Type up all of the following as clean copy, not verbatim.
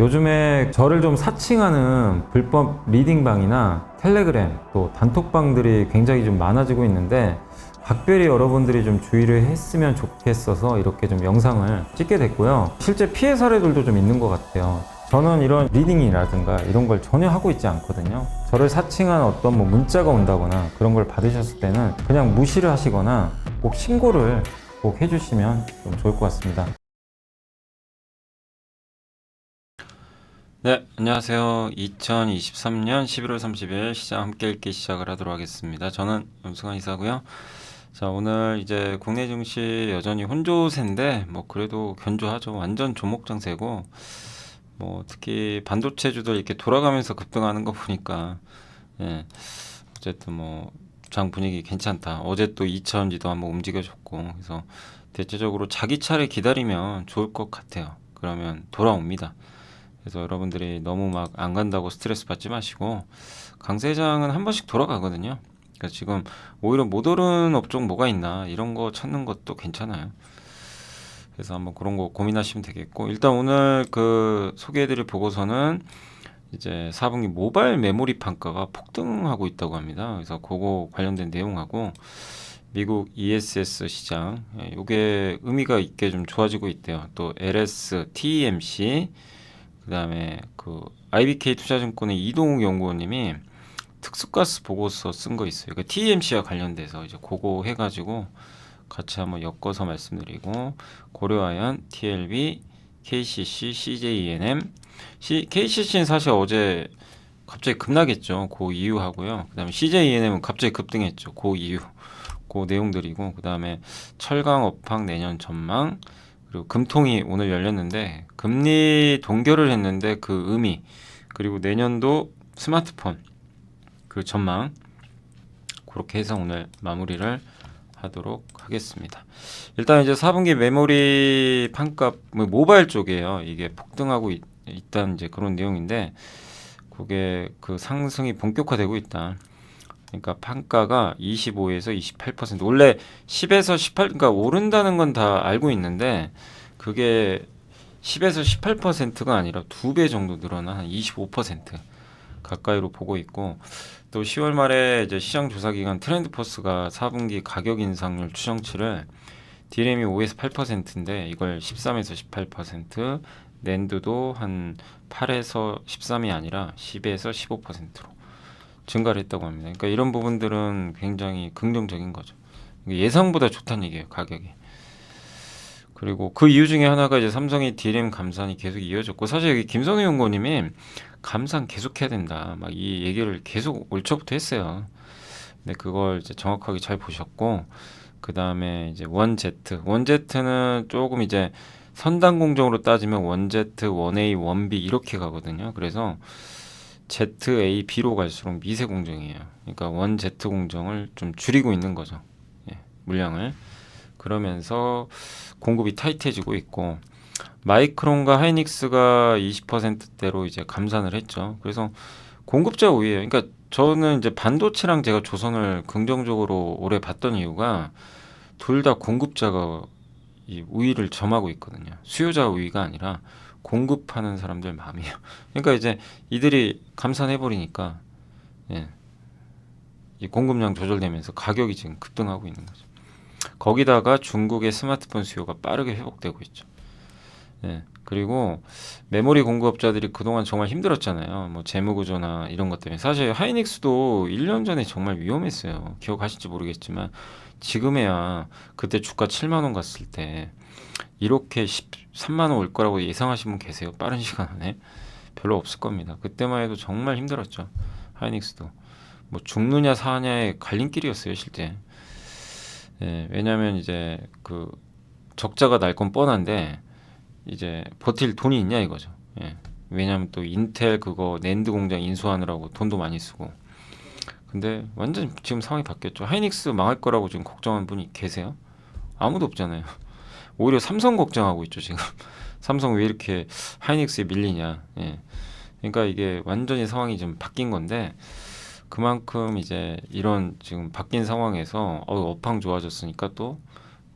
요즘에 저를 좀 사칭하는 불법 리딩방이나 텔레그램 또 단톡방들이 굉장히 좀 많아지고 있는데 각별히 여러분들이 좀 주의를 했으면 좋겠어서 이렇게 좀 영상을 찍게 됐고요. 실제 피해 사례들도 좀 있는 것 같아요. 저는 이런 리딩이라든가 이런 걸 전혀 하고 있지 않거든요. 저를 사칭한 어떤 문자가 온다거나 그런 걸 받으셨을 때는 그냥 무시를 하시거나 꼭 신고를 꼭 해주시면 좀 좋을 것 같습니다. 네, 안녕하세요. 2023년 11월 30일 시장 함께 읽기 시작을 하도록 하겠습니다. 저는 염승환 이사고요. 자, 오늘 이제 국내 증시 여전히 혼조세인데 그래도 견조하죠. 완전 조목장세고 특히 반도체주들 이렇게 돌아가면서 급등하는 거 보니까 예, 어쨌든 장 분위기 괜찮다. 어제 또 2차전지도 한번 움직여줬고 그래서 대체적으로 자기 차례 기다리면 좋을 것 같아요. 그러면 돌아옵니다. 그래서 여러분들이 너무 막 안 간다고 스트레스 받지 마시고 강세장은 한 번씩 돌아가거든요. 그래서 지금 오히려 못 오른 업종 뭐가 있나 이런 거 찾는 것도 괜찮아요. 그래서 한번 그런 거 고민하시면 되겠고 일단 오늘 그 소개해드릴 보고서는 이제 4분기 모바일 메모리 판가가 폭등하고 있다고 합니다. 그래서 그거 관련된 내용하고 미국 ESS 시장 이게 의미가 있게 좀 좋아지고 있대요. 또 LS, TMC 그다음에 그 IBK 투자증권의 이동욱 연구원님이 특수가스 보고서 쓴 거 있어요. 그 TMC와 관련돼서 이제 그거 해가지고 같이 한번 엮어서 말씀드리고 고려아연, TLB, KCC, CJENM, KCC는 사실 어제 갑자기 급락했죠. 그 이유 하고요. 그다음에 CJENM은 갑자기 급등했죠. 그 이유, 그 내용들이고 그다음에 철강 업황 내년 전망. 그리고 금통이 오늘 열렸는데 금리 동결을 했는데 그 의미 그리고 내년도 스마트폰 그 전망 그렇게 해서 오늘 마무리를 하도록 하겠습니다. 일단 이제 4분기 메모리 판가 모바일 쪽이에요. 이게 폭등하고 있다는 이제 그런 내용인데 그게 그 상승이 본격화되고 있다. 그러니까 판가가 25에서 28% 원래 10에서 18 그러니까 오른다는 건 다 알고 있는데 그게 10에서 18%가 아니라 2배 정도 늘어나 한 25% 가까이로 보고 있고 또 10월 말에 이제 시장 조사 기관 트렌드포스가 4분기 가격 인상률 추정치를 DRAM이 5에서 8%인데 이걸 13에서 18% 낸드도 한 8에서 13이 아니라 10에서 15%로 증가를 했다고 합니다. 그러니까 이런 부분들은 굉장히 긍정적인 거죠. 예상보다 좋다는 얘기예요, 가격이. 그리고 그 이유 중에 하나가 이제 삼성이 DRAM 감산이 계속 이어졌고 사실 여기 김선우 연구원님이 감산 계속 해야 된다. 막 이 얘기를 계속 올 초부터 했어요. 근데 그걸 이제 정확하게 잘 보셨고 그 다음에 이제 원제트는 조금 이제 선단 공정으로 따지면 원제트, 원A, 원B 이렇게 가거든요. 그래서 ZA, B로 갈수록 미세 공정이에요. 그러니까 원 Z 공정을 좀 줄이고 있는 거죠. 예, 물량을. 그러면서 공급이 타이트해지고 있고 마이크론과 하이닉스가 20%대로 이제 감산을 했죠. 그래서 공급자 우위예요. 그러니까 저는 이제 반도체랑 제가 조선을 긍정적으로 오래 봤던 이유가 둘 다 공급자가 이 우위를 점하고 있거든요. 수요자 우위가 아니라 공급하는 사람들 마음이에요. 그러니까 이제 이들이 감산해 버리니까 예, 이 공급량 조절되면서 가격이 지금 급등하고 있는 거죠. 거기다가 중국의 스마트폰 수요가 빠르게 회복되고 있죠. 예, 그리고 메모리 공급업자들이 그동안 정말 힘들었잖아요. 재무 구조나 이런 것 때문에. 사실 하이닉스도 1년 전에 정말 위험했어요. 기억하실지 모르겠지만 지금에야 그때 주가 7만 원 갔을 때 이렇게 13만 원 올 거라고 예상하신 분 계세요? 빠른 시간 안에? 별로 없을 겁니다. 그때만 해도 정말 힘들었죠. 하이닉스도. 죽느냐 사느냐의 갈림길이었어요, 실제. 예, 왜냐면 이제 그 적자가 날 건 뻔한데 이제 버틸 돈이 있냐 이거죠. 예. 왜냐면 또 인텔 그거 낸드 공장 인수하느라고 돈도 많이 쓰고. 근데 완전 지금 상황이 바뀌었죠. 하이닉스 망할 거라고 지금 걱정하는 분이 계세요? 아무도 없잖아요. 오히려 삼성 걱정하고 있죠, 지금. 삼성 왜 이렇게 하이닉스에 밀리냐. 예. 그러니까 이게 완전히 상황이 좀 바뀐 건데 그만큼 이제 이런 지금 바뀐 상황에서 업황 좋아졌으니까 또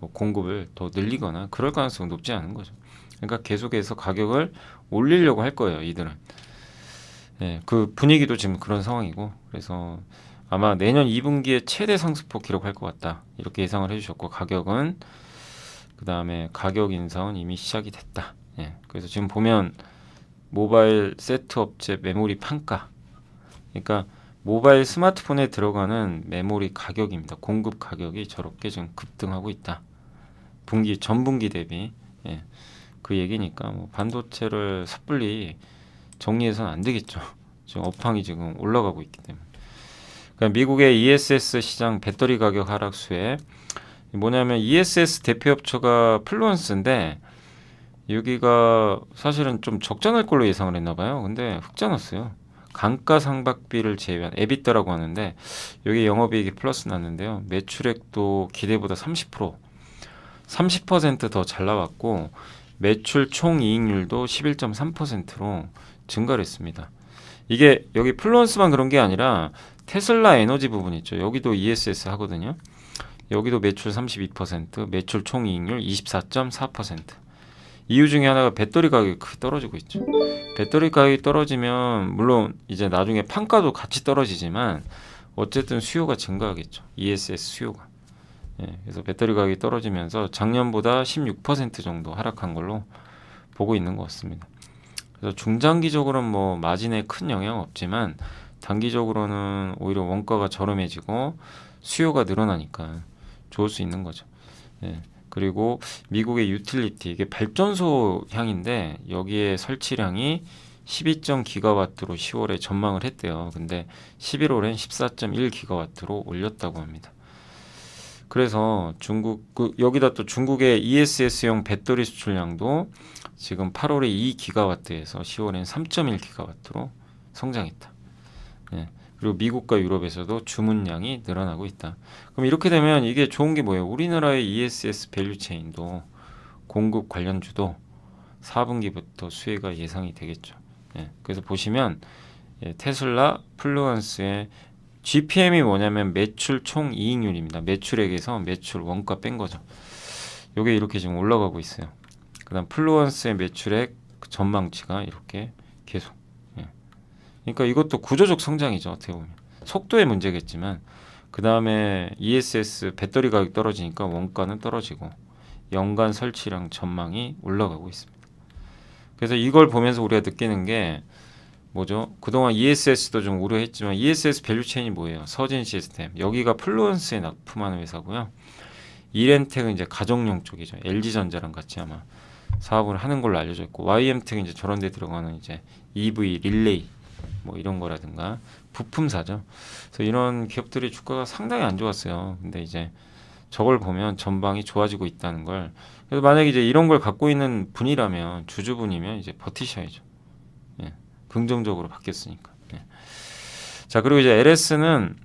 공급을 더 늘리거나 그럴 가능성이 높지 않은 거죠. 그러니까 계속해서 가격을 올리려고 할 거예요, 이들은. 예, 그 분위기도 지금 그런 상황이고, 그래서 아마 내년 2분기에 최대 상승폭 기록할 것 같다. 이렇게 예상을 해주셨고, 가격은 그 다음에 가격 인상은 이미 시작이 됐다. 예, 그래서 지금 보면 모바일 세트 업체 메모리 판가, 그러니까 모바일 스마트폰에 들어가는 메모리 가격입니다. 공급 가격이 저렇게 지금 급등하고 있다. 분기 전분기 대비. 예, 그 얘기니까 뭐 반도체를 섣불리 정리해서는 안 되겠죠. 지금 업황이 지금 올라가고 있기 때문에. 그러니까 미국의 ESS 시장 배터리 가격 하락수에 뭐냐면 ESS 대표업체가 플루언스인데 여기가 사실은 좀 적자날 걸로 예상을 했나 봐요. 근데 흑자났어요. 감가상각비를 제외한 에비타라고 하는데 여기 영업이익이 플러스 났는데요. 매출액도 기대보다 30%더 잘 나왔고 매출 총이익률도 11.3%로 증가를 했습니다. 이게 여기 플루언스만 그런 게 아니라 테슬라 에너지 부분 있죠. 여기도 ESS 하거든요. 여기도 매출 32%, 매출 총이익률 24.4%. 이유 중에 하나가 배터리 가격이 크게 떨어지고 있죠. 배터리 가격이 떨어지면 물론 이제 나중에 판가도 같이 떨어지지만 어쨌든 수요가 증가하겠죠. ESS 수요가. 예, 그래서 배터리 가격이 떨어지면서 작년보다 16% 정도 하락한 걸로 보고 있는 것 같습니다. 그래서 중장기적으로는 뭐 마진에 큰 영향 없지만 단기적으로는 오히려 원가가 저렴해지고 수요가 늘어나니까 좋을 수 있는 거죠. 예. 그리고 미국의 유틸리티 이게 발전소 향인데 여기에 설치량이 12.기가와트로 10월에 전망을 했대요. 근데 11월엔 14.1기가와트로 올렸다고 합니다. 그래서 중국 여기다 또 중국의 ESS용 배터리 수출량도 지금 8월에 2기가와트에서 10월엔 3.1기가와트로 성장했다. 예. 그리고 미국과 유럽에서도 주문량이 늘어나고 있다. 그럼 이렇게 되면 이게 좋은 게 뭐예요? 우리나라의 ESS 밸류체인도 공급 관련주도 4분기부터 수혜가 예상이 되겠죠. 예, 그래서 보시면 테슬라, 플루언스의 GPM이 뭐냐면 매출 총이익률입니다. 매출액에서 매출 원가 뺀 거죠. 이게 이렇게 지금 올라가고 있어요. 그다음 플루언스의 매출액 전망치가 이렇게 계속. 그러니까 이것도 구조적 성장이죠. 어떻게 보면 속도의 문제겠지만 그 다음에 ESS 배터리 가격 떨어지니까 원가는 떨어지고 연간 설치량 전망이 올라가고 있습니다. 그래서 이걸 보면서 우리가 느끼는 게 뭐죠? 그동안 ESS도 좀 우려했지만 ESS 밸류체인이 뭐예요? 서진 시스템 여기가 플루언스에 납품하는 회사고요. 이렌텍은 이제 가정용 쪽이죠. LG전자랑 같이 아마 사업을 하는 걸로 알려져 있고 YM텍은 이제 저런 데 들어가는 이제 EV 릴레이 뭐 이런 거라든가 부품사죠. 그래서 이런 기업들이 주가가 상당히 안 좋았어요. 근데 이제 저걸 보면 전방이 좋아지고 있다는 걸. 그래서 만약에 이제 이런 걸 갖고 있는 분이라면 주주분이면 이제 버티셔야죠. 예, 긍정적으로 바뀌었으니까. 예. 자 그리고 이제 LS는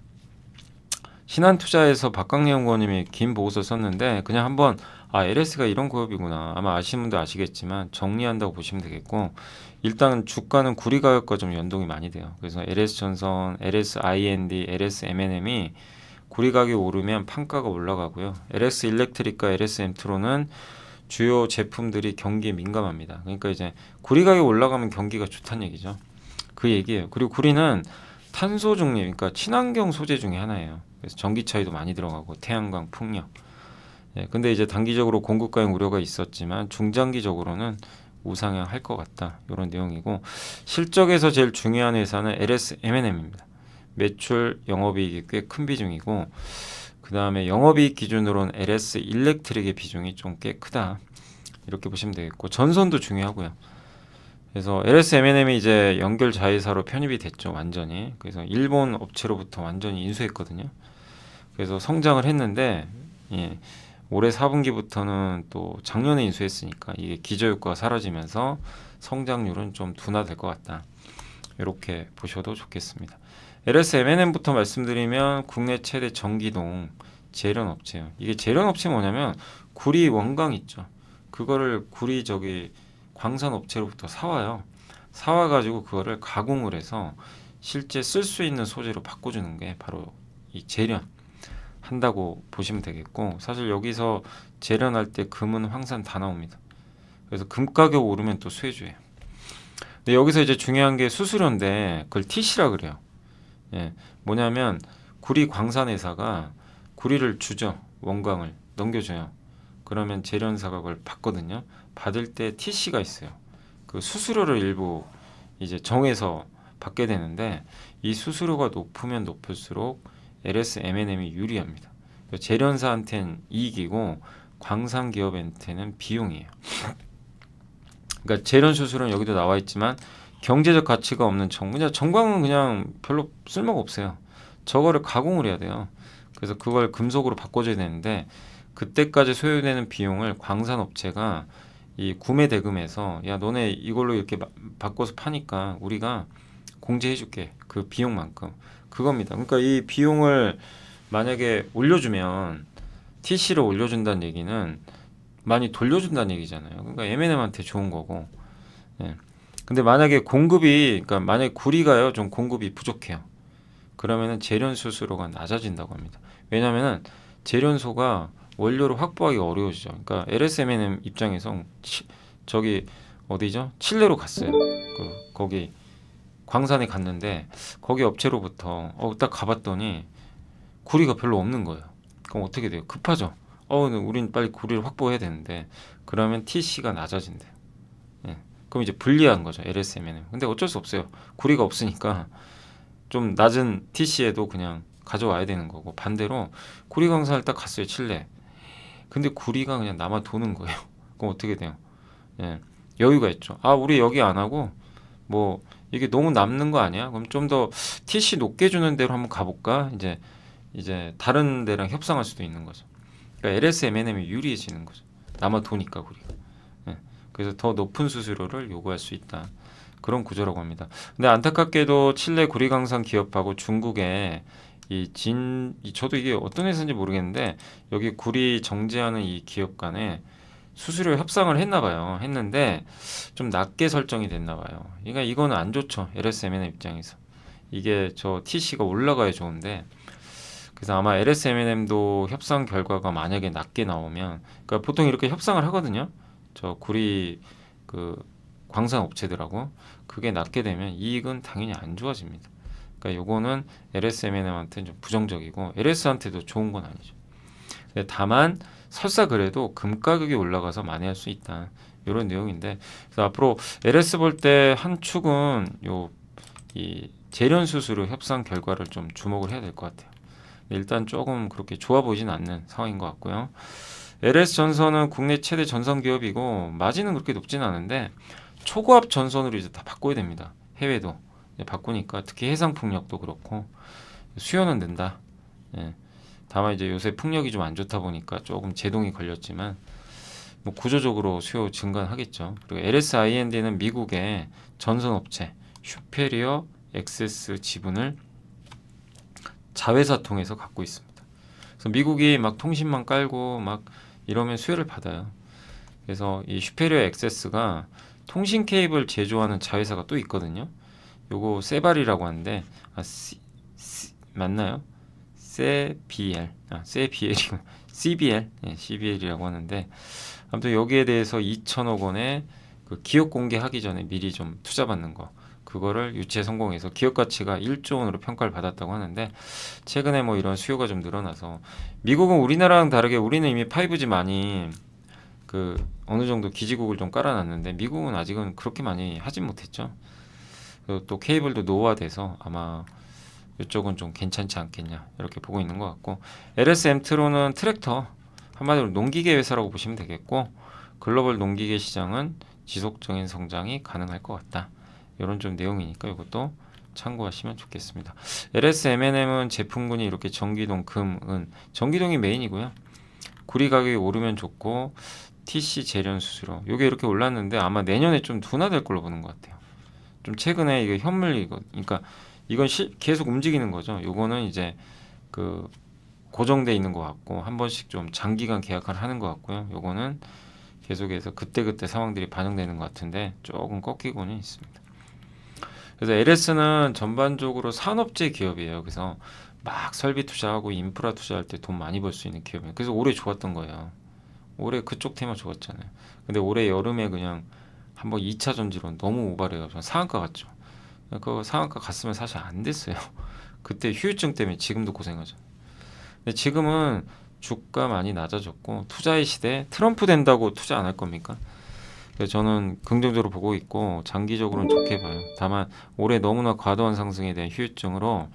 신한투자에서 박광래 연구원님이 긴 보고서 썼는데 그냥 한번 LS가 이런 기업이구나 아마 아시는 분도 아시겠지만 정리한다고 보시면 되겠고 일단 주가는 구리 가격과 좀 연동이 많이 돼요. 그래서 LS전선, LSIND, LSMNM이 구리 가격이 오르면 판가가 올라가고요. LS일렉트릭과 LS엠트로는 주요 제품들이 경기에 민감합니다. 그러니까 이제 구리 가격이 올라가면 경기가 좋다는 얘기죠. 그 얘기예요. 그리고 구리는 탄소 중립, 그러니까 친환경 소재 중에 하나예요. 그래서 전기차에도 많이 들어가고 태양광, 풍력. 예, 근데 이제 단기적으로 공급 과잉 우려가 있었지만 중장기적으로는 우상향할 것 같다. 이런 내용이고 실적에서 제일 중요한 회사는 LSMNM입니다. 매출 영업이익이 꽤 큰 비중이고 그 다음에 영업이익 기준으로는 LS일렉트릭의 비중이 좀 꽤 크다. 이렇게 보시면 되겠고 전선도 중요하고요. 그래서 LSMNM이 이제 연결 자회사로 편입이 됐죠. 완전히. 그래서 일본 업체로부터 완전히 인수했거든요. 그래서 성장을 했는데 예, 올해 4분기부터는 또 작년에 인수했으니까 이게 기저효과가 사라지면서 성장률은 좀 둔화될 것 같다. 이렇게 보셔도 좋겠습니다. LSMNM부터 말씀드리면 국내 최대 전기동 제련 업체예요. 이게 제련 업체 뭐냐면 구리 원광 있죠. 그거를 구리 광산 업체로부터 사와요. 사와가지고 그거를 가공을 해서 실제 쓸 수 있는 소재로 바꿔주는 게 바로 이 제련 한다고 보시면 되겠고 사실 여기서 재련할 때 금은 황산 다 나옵니다. 그래서 금 가격 오르면 또 수혜주예요. 근데 여기서 이제 중요한 게 수수료인데 그걸 TC라 그래요. 예, 뭐냐면 구리 광산회사가 구리를 주죠. 원광을 넘겨줘요. 그러면 재련사가 그걸 받거든요. 받을 때 TC가 있어요. 그 수수료를 일부 이제 정해서 받게 되는데 이 수수료가 높으면 높을수록 LS M&M이 유리합니다. 재련사한테는 이익이고 광산 기업한테는 비용이에요. 그러니까 재련 수수료는 여기도 나와 있지만 경제적 가치가 없는 그냥 정광은 그냥 별로 쓸모가 없어요. 저거를 가공을 해야 돼요. 그래서 그걸 금속으로 바꿔줘야 되는데 그때까지 소요되는 비용을 광산업체가 이 구매 대금에서 야 너네 이걸로 이렇게 바꿔서 파니까 우리가 공제해줄게 그 비용만큼 그겁니다. 그러니까 이 비용을 만약에 올려주면 TC를 올려준다는 얘기는 많이 돌려준다는 얘기잖아요. 그러니까 M&M한테 좋은 거고. 예. 근데 만약에 공급이 그러니까 만약에 구리가요 좀 공급이 부족해요. 그러면은 재련 수수료가 낮아진다고 합니다. 왜냐면은 재련소가 원료를 확보하기 어려워지죠. 그러니까 LSMN 입장에서 저기 어디죠? 칠레로 갔어요. 거기 광산에 갔는데 거기 업체로부터 딱 가봤더니 구리가 별로 없는 거예요. 그럼 어떻게 돼요? 급하죠. 우린 빨리 구리를 확보해야 되는데 그러면 TC가 낮아진대요. 예. 그럼 이제 불리한 거죠. LSMN은. 근데 어쩔 수 없어요. 구리가 없으니까 좀 낮은 TC에도 그냥 가져와야 되는 거고 반대로 구리 광산을 딱 갔어요. 칠레. 근데 구리가 그냥 남아 도는 거예요. 그럼 어떻게 돼요? 예. 여유가 있죠. 우리 여기 안 하고 뭐 이게 너무 남는 거 아니야? 그럼 좀 더 TC 높게 주는 데로 한번 가볼까? 이제 다른 데랑 협상할 수도 있는 거죠. 그러니까 LS M&M이 유리해지는 거죠. 남아 도니까 우리가. 예. 그래서 더 높은 수수료를 요구할 수 있다. 그런 구조라고 합니다. 근데 안타깝게도 칠레 구리광산 기업하고 중국의 저도 이게 어떤 회사인지 모르겠는데 여기 구리 정제하는 이 기업 간에 수수료 협상을 했나 봐요. 했는데 좀 낮게 설정이 됐나 봐요. 그러니까 이거는 안 좋죠. LSMN 입장에서. 이게 저 TC가 올라가야 좋은데 그래서 아마 LSMN도 협상 결과가 만약에 낮게 나오면 그러니까 보통 이렇게 협상을 하거든요. 저 구리 그 광산 업체들하고 그게 낮게 되면 이익은 당연히 안 좋아집니다. 그러니까 요거는 LSMN한테는 좀 부정적이고 LS한테도 좋은 건 아니죠. 다만 설사 그래도 금 가격이 올라가서 만회할 수 있다. 이런 내용인데 그래서 앞으로 LS 볼 때 한 축은 이 재련 수수료 협상 결과를 좀 주목을 해야 될 것 같아요. 일단 조금 그렇게 좋아 보이진 않는 상황인 것 같고요. LS 전선은 국내 최대 전선 기업이고 마진은 그렇게 높진 않은데 초고압 전선으로 이제 다 바꿔야 됩니다. 해외도 이제 바꾸니까 특히 해상 풍력도 그렇고 수요는 는다. 예. 다만 이제 요새 풍력이 좀 안 좋다 보니까 조금 제동이 걸렸지만 뭐 구조적으로 수요 증가하겠죠. 그리고 LSIND는 미국의 전선 업체 슈페리어 액세스 지분을 자회사 통해서 갖고 있습니다. 그래서 미국이 막 통신망 깔고 막 이러면 수혜를 받아요. 그래서 이 슈페리어 액세스가 통신 케이블 제조하는 자회사가 또 있거든요. 요거 세발이라고 하는데 맞나요? CBL, CBL, CBL이라고 하는데 아무튼 여기에 대해서 2천억 원의 그 기업 공개하기 전에 미리 좀 투자받는 거 그거를 유치에 성공해서 기업 가치가 1조 원으로 평가를 받았다고 하는데 최근에 뭐 이런 수요가 좀 늘어나서 미국은 우리나라랑 다르게 우리는 이미 5G 많이 그 어느 정도 기지국을 좀 깔아놨는데 미국은 아직은 그렇게 많이 하진 못했죠. 그리고 또 케이블도 노후화돼서 아마 이쪽은 좀 괜찮지 않겠냐 이렇게 보고 있는 것 같고 LS 엠트로는 트랙터 한마디로 농기계 회사라고 보시면 되겠고 글로벌 농기계 시장은 지속적인 성장이 가능할 것 같다 이런 좀 내용이니까 이것도 참고하시면 좋겠습니다. LS M&M은 제품군이 이렇게 전기동, 금, 은 전기동이 메인이고요. 구리 가격이 오르면 좋고 TC 재련 수수료 이게 이렇게 올랐는데 아마 내년에 좀 둔화될 걸로 보는 것 같아요. 좀 최근에 이게 현물이거 그러니까 이건 계속 움직이는 거죠. 요거는 이제 그 고정돼 있는 것 같고 한 번씩 좀 장기간 계약을 하는 것 같고요. 요거는 계속해서 그때그때 상황들이 반영되는 것 같은데 조금 꺾이고는 있습니다. 그래서 LS는 전반적으로 산업재 기업이에요. 그래서 막 설비 투자하고 인프라 투자할 때 돈 많이 벌 수 있는 기업이에요. 그래서 올해 좋았던 거예요. 올해 그쪽 테마 좋았잖아요. 근데 올해 여름에 그냥 한번 2차 전지로 너무 오바래가지고 상한가 갔죠. 그 상한가 갔으면 사실 안 됐어요. 그때 후유증 때문에 지금도 고생하죠. 근데 지금은 주가 많이 낮아졌고 투자의 시대, 트럼프 된다고 투자 안 할 겁니까? 그래서 저는 긍정적으로 보고 있고 장기적으로는 좋게 봐요. 다만 올해 너무나 과도한 상승에 대한 후유증으로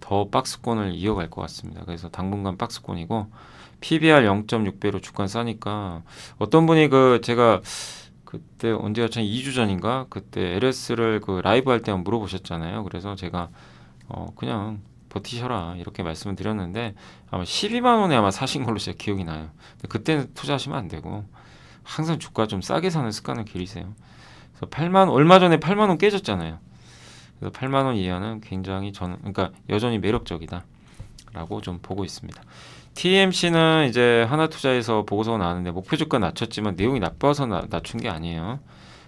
더 박스권을 이어갈 것 같습니다. 그래서 당분간 박스권이고 PBR 0.6배로 주가 싸니까 어떤 분이 제가 그때 언제가 참 2주 전인가 그때 LS를 라이브 할 때 물어보셨잖아요. 그래서 제가 그냥 버티셔라 이렇게 말씀을 드렸는데 아마 12만 원에 아마 사신 걸로 제가 기억이 나요. 근데 그때는 투자하시면 안 되고 항상 주가 좀 싸게 사는 습관을 기르세요. 그래서 얼마 전에 8만 원 깨졌잖아요. 그래서 8만 원 이하는 굉장히 저는 그러니까 여전히 매력적이다라고 좀 보고 있습니다. TMC는 이제 하나투자에서 보고서가 나왔는데 목표 주가 낮췄지만 내용이 나빠서 낮춘 게 아니에요.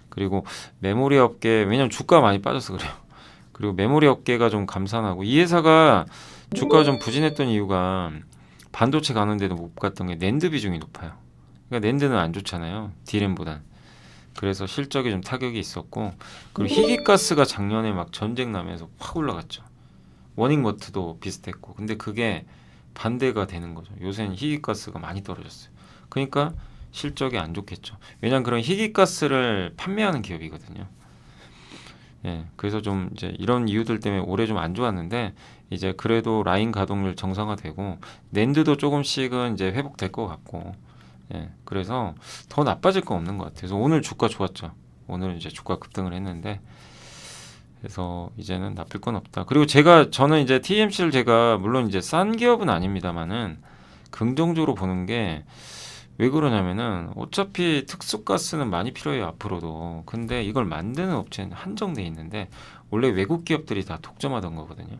그리고 메모리 업계 왜냐면 주가가 많이 빠져서 그래요. 그리고 메모리 업계가 좀 감산하고 이 회사가 주가가 좀 부진했던 이유가 반도체 가는데도 못 갔던 게 낸드 비중이 높아요. 그러니까 낸드는 안 좋잖아요. D램보단. 그래서 실적에 좀 타격이 있었고 그리고 희귀가스가 작년에 막 전쟁 나면서 확 올라갔죠. 워닝머트도 비슷했고 근데 그게 반대가 되는 거죠. 요새는 희귀가스가 많이 떨어졌어요. 그러니까 실적이 안 좋겠죠. 왜냐하면 그런 희귀가스를 판매하는 기업이거든요. 예, 그래서 좀 이제 이런 이유들 때문에 올해 좀 안 좋았는데 이제 그래도 라인 가동률 정상화되고 낸드도 조금씩은 이제 회복될 것 같고 예, 그래서 더 나빠질 건 없는 것 같아요. 그래서 오늘 주가 좋았죠. 오늘은 이제 주가 급등을 했는데 그래서 이제는 나쁠 건 없다. 그리고 저는 이제 TMC를 제가 물론 이제 싼 기업은 아닙니다만은 긍정적으로 보는 게 왜 그러냐면은 어차피 특수가스는 많이 필요해요 앞으로도. 근데 이걸 만드는 업체는 한정돼 있는데 원래 외국 기업들이 다 독점하던 거거든요.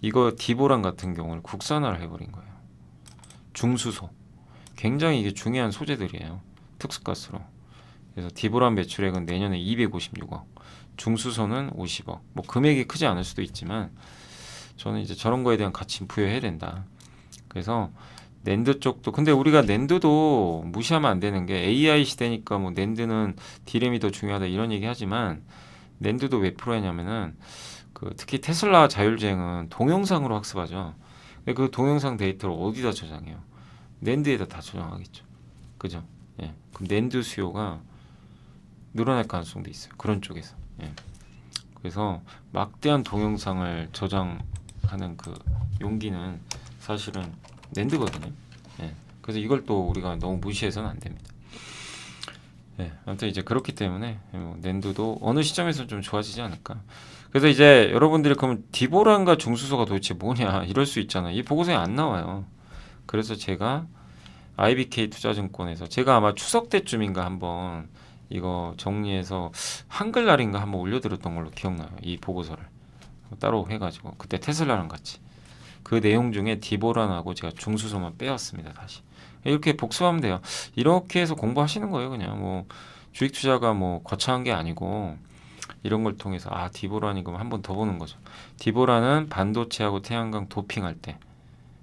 이거 디보란 같은 경우는 국산화를 해버린 거예요. 중수소. 굉장히 이게 중요한 소재들이에요. 특수가스로. 그래서 디보란 매출액은 내년에 256억. 중수소는 50억. 뭐 금액이 크지 않을 수도 있지만 저는 이제 저런 거에 대한 가치 부여해야 된다. 그래서 낸드 쪽도 근데 우리가 낸드도 무시하면 안 되는 게 AI 시대니까 뭐 낸드는 D램이 더 중요하다 이런 얘기 하지만 낸드도 왜 필요하냐면은 특히 테슬라 자율주행은 동영상으로 학습하죠. 근데 그 동영상 데이터를 어디다 저장해요? 낸드에다 다 저장하겠죠. 그죠? 예. 그럼 낸드 수요가 늘어날 가능성도 있어요. 그런 쪽에서. 예. 그래서 막대한 동영상을 저장하는 그 용기는 사실은 낸드거든요. 예. 그래서 이걸 또 우리가 너무 무시해서는 안 됩니다. 예. 아무튼 이제 그렇기 때문에 낸드도 어느 시점에서 좀 좋아지지 않을까. 그래서 이제 여러분들이 그러면 디보란과 중수소가 도대체 뭐냐 이럴 수 있잖아요. 이 보고서에 안 나와요. 그래서 제가 IBK 투자증권에서 제가 아마 추석 때쯤인가 한번 이거 정리해서 한글날인가 한번 올려드렸던 걸로 기억나요. 이 보고서를 따로 해가지고 그때 테슬라랑 같이 그 내용 중에 디보란하고 제가 중수소만 빼왔습니다. 다시 이렇게 복습하면 돼요. 이렇게 해서 공부하시는 거예요. 그냥 뭐 주식 투자가 뭐 거창한 게 아니고 이런 걸 통해서 디보란이 그럼 한 번 더 보는 거죠. 디보란은 반도체하고 태양광 도핑할 때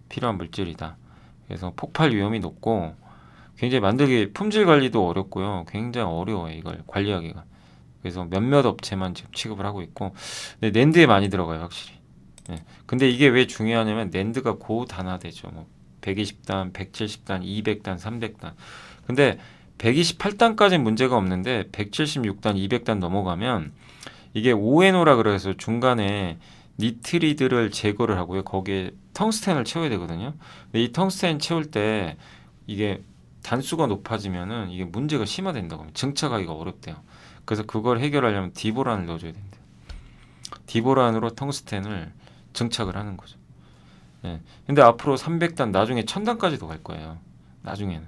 필요한 물질이다. 그래서 폭발 위험이 높고 굉장히 만들기 품질 관리도 어렵고요. 굉장히 어려워요. 이걸 관리하기가. 그래서 몇몇 업체만 지금 취급을 하고 있고 근데 낸드에 많이 들어가요. 확실히. 예. 근데 이게 왜 중요하냐면 낸드가 고단화되죠. 뭐 120단, 170단, 200단, 300단. 근데 128단까지는 문제가 없는데 176단, 200단 넘어가면 이게 ONO라 그래서 중간에 니트리드를 제거를 하고요. 거기에 텅스텐을 채워야 되거든요. 근데 이 텅스텐 채울 때 이게 단수가 높아지면은 이게 문제가 심화된다고 합니다. 증착하기가 어렵대요. 그래서 그걸 해결하려면 디보란을 넣어줘야 된대요. 디보란으로 텅스텐을 증착을 하는 거죠. 예. 근데 앞으로 300단 나중에 1000단까지도 갈 거예요. 나중에는.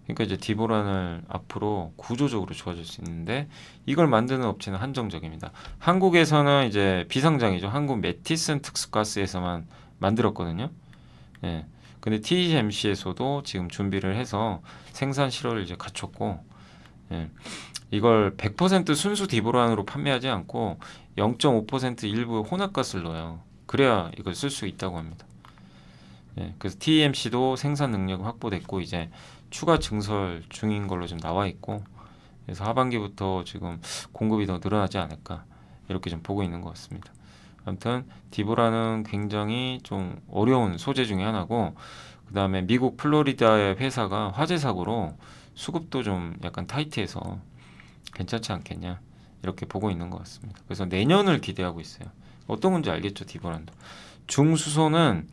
그러니까 이제 디보란을 앞으로 구조적으로 좋아질 수 있는데 이걸 만드는 업체는 한정적입니다. 한국에서는 이제 비상장이죠. 한국 메티슨 특수가스에서만 만들었거든요. 예. 근데 TSMC에서도 지금 준비를 해서 생산 실효를 이제 갖췄고, 예. 이걸 100% 순수 디보란으로 판매하지 않고 0.5% 일부 혼합가스를 넣어요. 그래야 이걸 쓸 수 있다고 합니다. 예. 그래서 TMC도 생산 능력이 확보됐고 이제 추가 증설 중인 걸로 좀 나와 있고, 그래서 하반기부터 지금 공급이 더 늘어나지 않을까 이렇게 좀 보고 있는 것 같습니다. 아무튼 디보라는 굉장히 좀 어려운 소재 중에 하나고, 그 다음에 미국 플로리다의 회사가 화재 사고로 수급도 좀 약간 타이트해서 괜찮지 않겠냐 이렇게 보고 있는 것 같습니다. 그래서 내년을 기대하고 있어요. 어떤 건지 알겠죠, 디보란도. 중수소는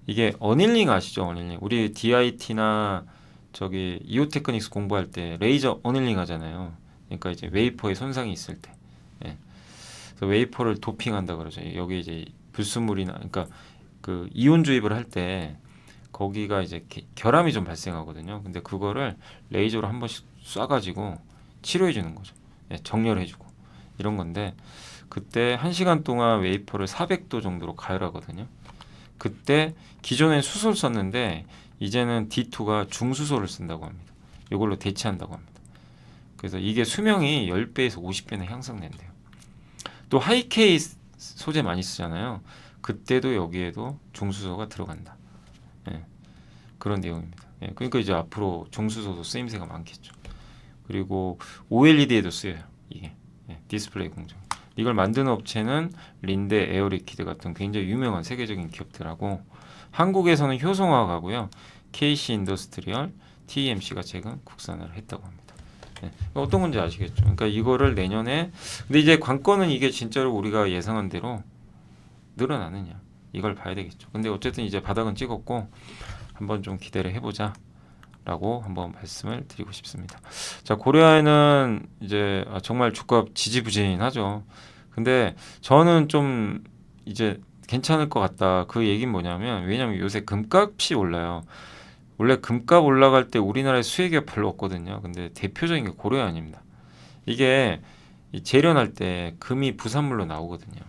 이게 어닐링 아시죠? 어닐링. 우리 DIT나 저기 이오테크닉스 공부할 때 레이저 어닐링 하잖아요. 그러니까 이제 웨이퍼에 손상이 있을 때, 예. 그래서 웨이퍼를 도핑한다 그러죠. 여기 이제 불순물이나, 그러니까 그 이온 주입을 할 때 거기가 이제 결함이 좀 발생하거든요. 근데 그거를 레이저로 한 번씩 쏴가지고 치료해 주는 거죠. 예, 정렬해 주고 이런 건데, 그때 1시간 동안 웨이퍼를 400도 정도로 가열하거든요. 그때 기존엔 수소를 썼는데 이제는 D2가 중수소를 쓴다고 합니다. 이걸로 대체한다고 합니다. 그래서 이게 수명이 10배에서 50배나 향상된대요. 또 하이케이 소재 많이 쓰잖아요. 그때도 여기에도 중수소가 들어간다. 예, 그런 내용입니다. 예, 그러니까 이제 앞으로 중수소도 쓰임새가 많겠죠. 그리고 OLED에도 쓰여요. 이게, 예, 디스플레이 공정. 이걸 만드는 업체는 린데, 에어리퀴드 같은 굉장히 유명한 세계적인 기업들하고, 한국에서는 효성화가고요, KC 인더스트리얼, TMC가 최근 국산화를 했다고 합니다. 네. 어떤 건지 아시겠죠? 그러니까 이거를 내년에, 근데 이제 관건은 이게 진짜로 우리가 예상한 대로 늘어나느냐 이걸 봐야 되겠죠. 근데 어쨌든 이제 바닥은 찍었고 한번 좀 기대를 해보자 라고 한번 말씀을 드리고 싶습니다. 자, 고려아연은 이제 정말 주가 지지부진하죠. 근데 저는 좀 이제 괜찮을 것 같다. 그 얘기는 뭐냐면, 왜냐면 요새 금값이 올라요. 원래 금값 올라갈 때 우리나라에 수혜기가 별로 없거든요. 근데 대표적인 게 고려아연입니다. 이게 이 재련할 때 금이 부산물로 나오거든요.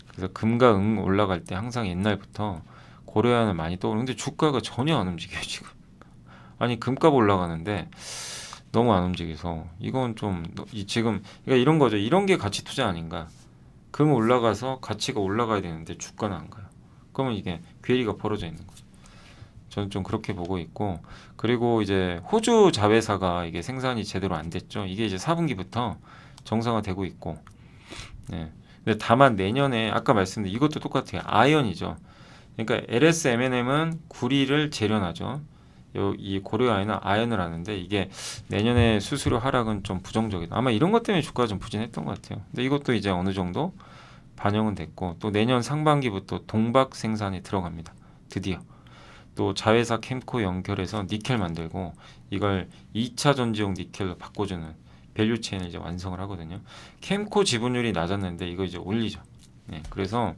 그래서 금과 은 올라갈 때 항상 옛날부터 고려아연을 많이 떠오르는데 주가가 전혀 안 움직여요 지금. 아니 금값 올라가는데 너무 안 움직여서 이건 좀 지금, 그러니까 이런 거죠. 이런 게 가치 투자 아닌가. 금 올라가서 가치가 올라가야 되는데 주가는 안 가요. 그러면 이게 괴리가 벌어져 있는 거죠. 저는 좀 그렇게 보고 있고, 그리고 이제 호주 자회사가 이게 생산이 제대로 안 됐죠. 이게 이제 4분기부터 정상화되고 있고, 네. 근데 다만 내년에 아까 말씀드린 이것도 똑같아요. 아연이죠. 그러니까 LS/M&M은 구리를 재련하죠. 이 고려아연은 아연을 하는데 이게 내년에 수수료 하락은 좀 부정적이다. 아마 이런 것 때문에 주가가 좀 부진했던 것 같아요. 근데 이것도 이제 어느 정도 반영은 됐고, 또 내년 상반기부터 동박 생산에 들어갑니다. 드디어. 또 자회사 캠코 연결해서 니켈 만들고 이걸 2차 전지용 니켈로 바꿔주는 밸류 체인을 이제 완성을 하거든요. 캠코 지분율이 낮았는데 이거 이제 올리죠. 네, 그래서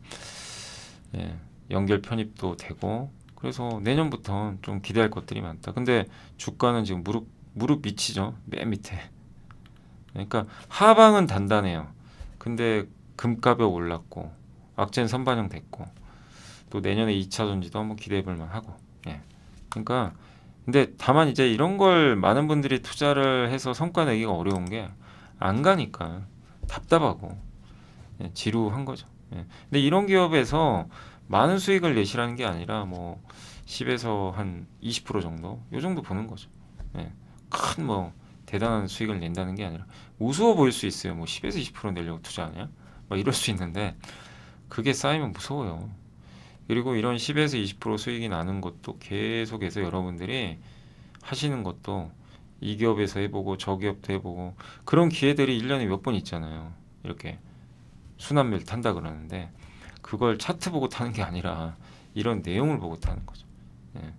예, 연결 편입도 되고, 그래서 내년부터는 좀 기대할 것들이 많다. 근데 주가는 지금 무릎 밑이죠. 맨 밑에. 그러니까 하방은 단단해요. 근데 금값이 올랐고 악재는 선반영 됐고, 또 내년에 2차 전지도 한번 기대해 볼 만하고. 예. 그러니까 근데 다만 이제 이런 걸 많은 분들이 투자를 해서 성과 내기가 어려운 게 안 가니까 답답하고, 예, 지루한 거죠. 예. 근데 이런 기업에서 많은 수익을 내시라는 게 아니라 뭐 10에서 한 20% 정도, 요 정도 보는 거죠. 예. 큰 뭐 대단한 수익을 낸다는 게 아니라 우스워 보일 수 있어요. 뭐 10에서 20% 내려고 투자하냐? 막 이럴 수 있는데 그게 쌓이면 무서워요. 그리고 이런 10에서 20% 수익이 나는 것도 계속해서 여러분들이 하시는 것도 이 기업에서 해보고 저 기업도 해보고 그런 기회들이 1년에 몇 번 있잖아요. 이렇게 순환매를 탄다 그러는데 그걸 차트 보고 타는 게 아니라 이런 내용을 보고 타는 거죠. 예.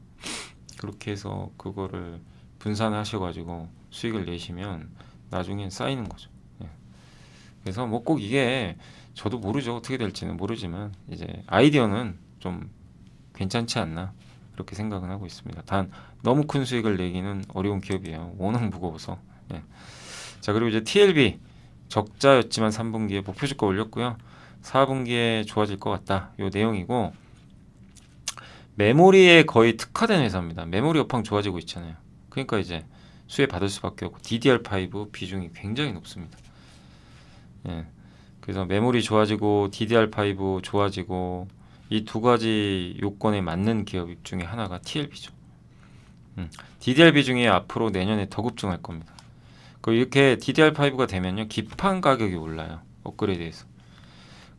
그렇게 해서 그거를 분산하셔가지고 수익을 내시면 나중엔 쌓이는 거죠. 예. 그래서 뭐 꼭 이게 저도 모르죠. 어떻게 될지는 모르지만 이제 아이디어는 좀 괜찮지 않나 그렇게 생각은 하고 있습니다. 단 너무 큰 수익을 내기는 어려운 기업이에요. 워낙 무거워서. 예. 자, 그리고 이제 TLB 적자였지만 3분기에 목표 주가 올렸고요. 4분기에 좋아질 것 같다. 요 내용이고, 메모리에 거의 특화된 회사입니다. 메모리 업황 좋아지고 있잖아요. 그러니까 이제 수혜 받을 수밖에 없고 DDR5 비중이 굉장히 높습니다. 예. 그래서 메모리 좋아지고 DDR5 좋아지고 이 두 가지 요건에 맞는 기업 중에 하나가 TLB죠. DDR 비중이 앞으로 내년에 더 급증할 겁니다. 그 이렇게 DDR5가 되면요 기판 가격이 올라요. 업그레이드해서.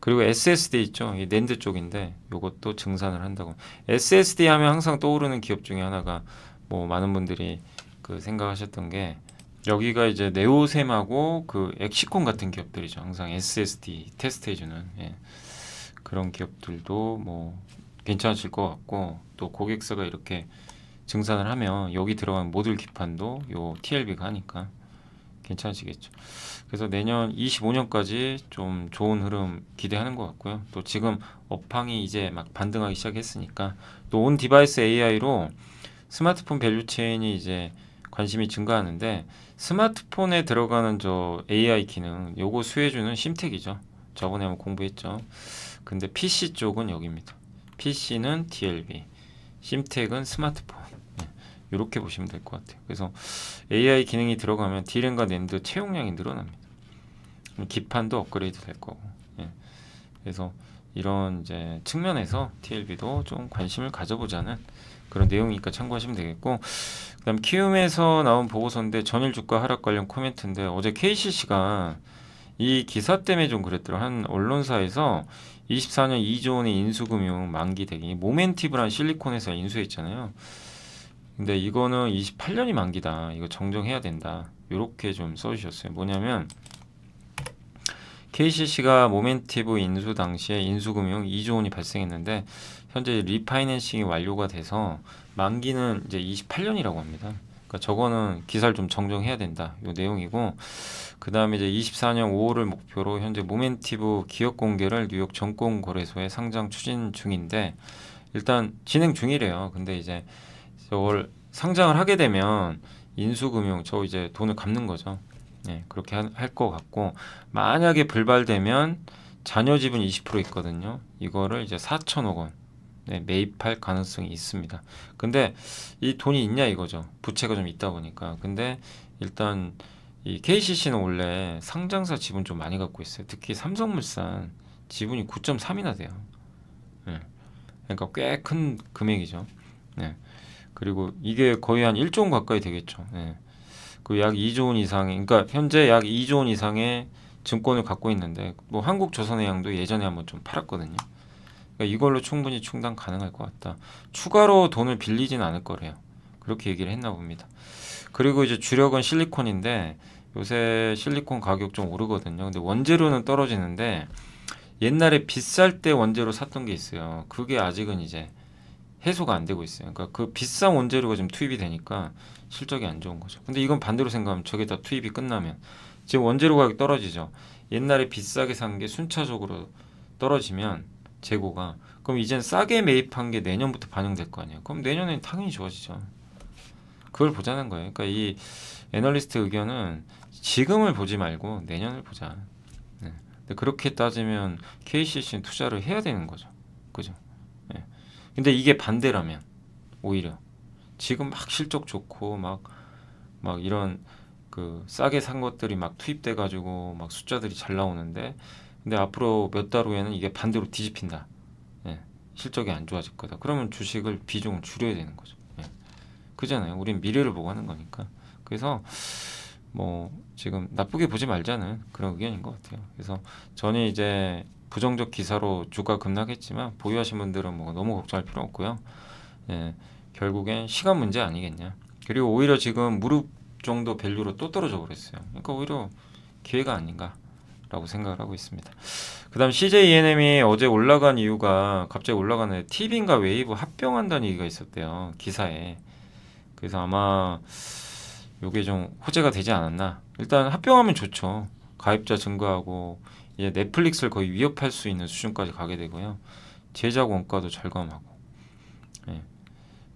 그리고 SSD 있죠. 이 낸드 쪽인데 요것도 증산을 한다고. SSD 하면 항상 떠오르는 기업 중에 하나가 뭐 많은 분들이 그 생각하셨던 게 여기가 이제 네오셈하고 그 엑시콘 같은 기업들이죠. 항상 SSD 테스트해주는 그런 기업들도 뭐 괜찮으실 것 같고 또 고객사가 이렇게 증산을 하면 여기 들어간 모듈 기판도 요 TLB가 하니까 괜찮으시겠죠. 그래서 내년 25년까지 좀 좋은 흐름 기대하는 것 같고요. 또 지금 업황이 이제 막 반등하기 시작했으니까 또 온 디바이스 AI로 스마트폰 밸류 체인이 이제 관심이 증가하는데 스마트폰에 들어가는 저 AI 기능 요거 수혜주는 심택이죠. 저번에 한번 공부했죠. 근데 PC 쪽은 여기입니다. PC는 DLB, 심택은 스마트폰. 이렇게 보시면 될 것 같아요. 그래서 AI 기능이 들어가면 D램과 낸드 채용량이 늘어납니다. 기판도 업그레이드 될 거고. 그래서 이런 이제 측면에서 TLB도 좀 관심을 가져보자는 그런 내용이니까 참고하시면 되겠고, 그다음 키움에서 나온 보고서인데 전일 주가 하락 관련 코멘트인데 어제 KCC가 이 기사 때문에 좀 그랬더라. 한 언론사에서 24년 2조 원의 인수금융 만기되기 모멘티브란 실리콘 회사 인수했잖아요. 근데 이거는 28년이 만기다. 이거 정정해야 된다. 요렇게 좀 써주셨어요. 뭐냐면 KCC가 모멘티브 인수 당시에 인수금융 2조 원이 발생했는데 현재 리파이낸싱이 완료가 돼서 만기는 이제 28년이라고 합니다. 그러니까 저거는 기사를 좀 정정해야 된다. 요 내용이고 그 다음에 이제 24년 5월을 목표로 현재 모멘티브 기업 공개를 뉴욕 정권거래소에 상장 추진 중인데 일단 진행 중이래요. 근데 이제 저걸 상장을 하게 되면 인수금융 저 이제 돈을 갚는 거죠. 그렇게 할 것 같고 만약에 불발되면 잔여 지분 20% 있거든요. 이거를 이제 4천억 원 매입할 가능성이 있습니다. 근데 이 돈이 있냐 이거죠. 부채가 좀 있다 보니까. 근데 일단 이 KCC는 원래 상장사 지분 좀 많이 갖고 있어요. 특히 삼성물산 지분이 9.3이나 돼요. 그러니까 꽤 큰 금액이죠. 그리고 이게 거의 한 1조 원 가까이 되겠죠. 그 약 2조 원 이상의, 그러니까 현재 약 2조 원 이상의 증권을 갖고 있는데, 뭐 한국조선해양도 예전에 한번 좀 팔았거든요. 그러니까 이걸로 충분히 충당 가능할 것 같다. 추가로 돈을 빌리진 않을 거래요. 그렇게 얘기를 했나 봅니다. 그리고 이제 주력은 실리콘인데, 요새 실리콘 가격 좀 오르거든요. 근데 원재료는 떨어지는데, 옛날에 비쌀 때 원재료 샀던 게 있어요. 그게 아직은 이제 해소가 안 되고 있어요. 그러니까 그 비싼 원재료가 지금 투입이 되니까 실적이 안 좋은 거죠. 근데 이건 반대로 생각하면 저게 다 투입이 끝나면 지금 원재료 가격이 떨어지죠. 옛날에 비싸게 산 게 순차적으로 떨어지면 재고가 그럼 이젠 싸게 매입한 게 내년부터 반영될 거 아니에요. 그럼 내년엔 당연히 좋아지죠. 그걸 보자는 거예요. 그러니까 이 애널리스트 의견은 지금을 보지 말고 내년을 보자. 근데 그렇게 따지면 KCC는 투자를 해야 되는 거죠. 그죠? 근데 이게 반대라면 오히려 지금 막 실적 좋고 막 이런 그 싸게 산 것들이 막 투입돼 가지고 막 숫자들이 잘 나오는데 근데 앞으로 몇 달 후에는 이게 반대로 뒤집힌다. 실적이 안 좋아질 거다. 그러면 주식을 비중을 줄여야 되는 거죠. 그잖아요. 우린 미래를 보고 하는 거니까. 그래서 뭐 지금 나쁘게 보지 말자는 그런 의견인 것 같아요. 그래서 저는 이제 부정적 기사로 주가 급락했지만 보유하신 분들은 뭐 너무 걱정할 필요 없고요. 결국엔 시간 문제 아니겠냐. 그리고 오히려 지금 무릎 정도 밸류로 또 떨어져 버렸어요. 그러니까 오히려 기회가 아닌가라고 생각을 하고 있습니다. 그다음 CJ ENM이 어제 올라간 이유가 갑자기 올라가는데 TV인가 웨이브 합병한다는 얘기가 있었대요. 기사에. 그래서 아마 요게 좀 호재가 되지 않았나. 일단 합병하면 좋죠. 가입자 증가하고 이제 넷플릭스를 거의 위협할 수 있는 수준까지 가게 되고요. 제작 원가도 절감하고,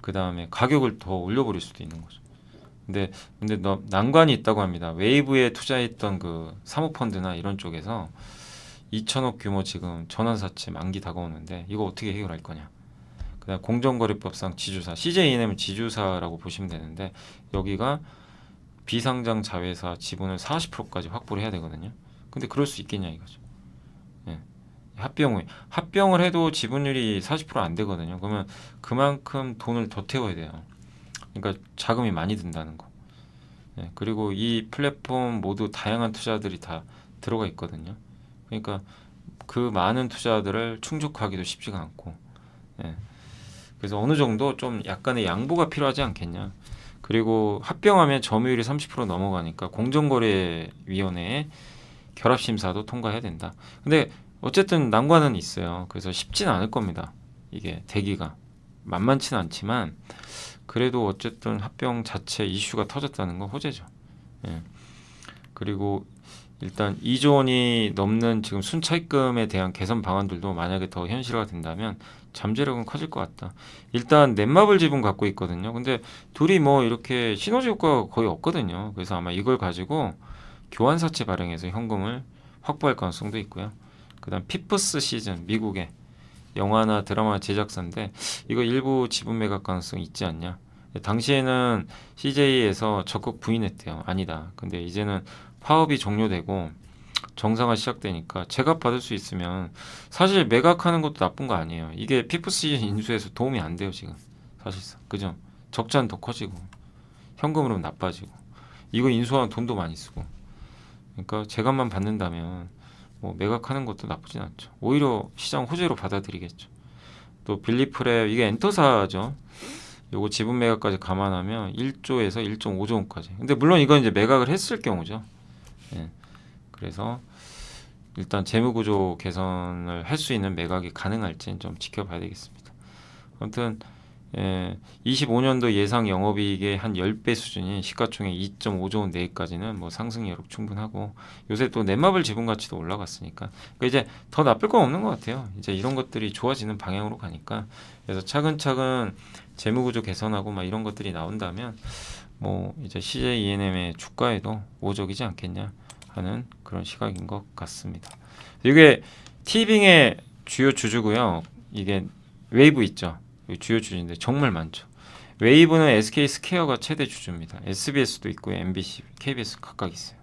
그 다음에 가격을 더 올려버릴 수도 있는 거죠. 근데 난관이 있다고 합니다. 웨이브에 투자했던 그 사모펀드나 이런 쪽에서 2천억 규모 지금 전환사채 만기 다가오는데 이거 어떻게 해결할 거냐. 그다음 공정거래법상 지주사, CJENM은 지주사라고 보시면 되는데 여기가 비상장 자회사 지분을 40%까지 확보를 해야 되거든요. 근데 그럴 수 있겠냐 이거죠. 합병을 해도 지분율이 40%안 되거든요. 그러면 그만큼 돈을 더 태워야 돼요. 그러니까 자금이 많이 든다는 거. 예, 그리고 이 플랫폼 모두 다양한 투자들이 다 들어가 있거든요. 그러니까 그 많은 투자들을 충족하기도 쉽지가 않고, 예, 그래서 어느 정도 좀 약간의 양보가 필요하지 않겠냐. 그리고 합병하면 점유율이 30% 넘어가니까 공정거래위원회에 결합심사도 통과해야 된다. 근데 어쨌든 난관은 있어요. 그래서 쉽진 않을 겁니다. 이게 되기가 만만치는 않지만 그래도 어쨌든 합병 자체 이슈가 터졌다는 건 호재죠. 예. 그리고 일단 2조 원이 넘는 지금 순차입금에 대한 개선 방안들도 만약에 더 현실화 된다면 잠재력은 커질 것 같다. 일단 넷마블 지분 갖고 있거든요. 근데 둘이 뭐 이렇게 시너지 효과가 거의 없거든요. 그래서 아마 이걸 가지고 교환사채 발행해서 현금을 확보할 가능성도 있고요. 그다음 피프스 시즌 미국의 영화나 드라마 제작사인데 이거 일부 지분 매각 가능성이 있지 않냐. 당시에는 CJ에서 적극 부인했대요. 아니다. 근데 이제는 파업이 종료되고 정상화 시작되니까 제값 받을 수 있으면 사실 매각하는 것도 나쁜 거 아니에요. 이게 피프스 인수에서 도움이 안 돼요 지금 사실상. 그죠? 적자는 더 커지고 현금으로는 나빠지고 이거 인수하면 돈도 많이 쓰고 그러니까 제값만 받는다면 뭐 매각하는 것도 나쁘진 않죠. 오히려 시장 호재로 받아들이겠죠. 또 빌리프랩 이게 엔터사죠. 요거 지분 매각까지 감안하면 1조에서 1.5조 원까지. 근데 물론 이건 이제 매각을 했을 경우죠. 예. 그래서 일단 재무구조 개선을 할 수 있는 매각이 가능할지는 좀 지켜봐야 되겠습니다. 아무튼 25년도 예상 영업이익의 한 10배 수준인 시가총액 2.5조 원 내외까지는 뭐 상승 여력 충분하고 요새 또 넷마블 지분 가치도 올라갔으니까 그러니까 이제 더 나쁠 건 없는 것 같아요. 이제 이런 것들이 좋아지는 방향으로 가니까 그래서 차근차근 재무구조 개선하고 막 이런 것들이 나온다면 뭐 이제 CJ ENM의 주가에도 오적이지 않겠냐 하는 그런 시각인 것 같습니다. 이게 티빙의 주요 주주고요. 이게 웨이브 있죠. 주요 주주인데 정말 많죠. 웨이브는 SK 스퀘어가 최대 주주입니다. SBS도 있고요. MBC, KBS 각각 있어요.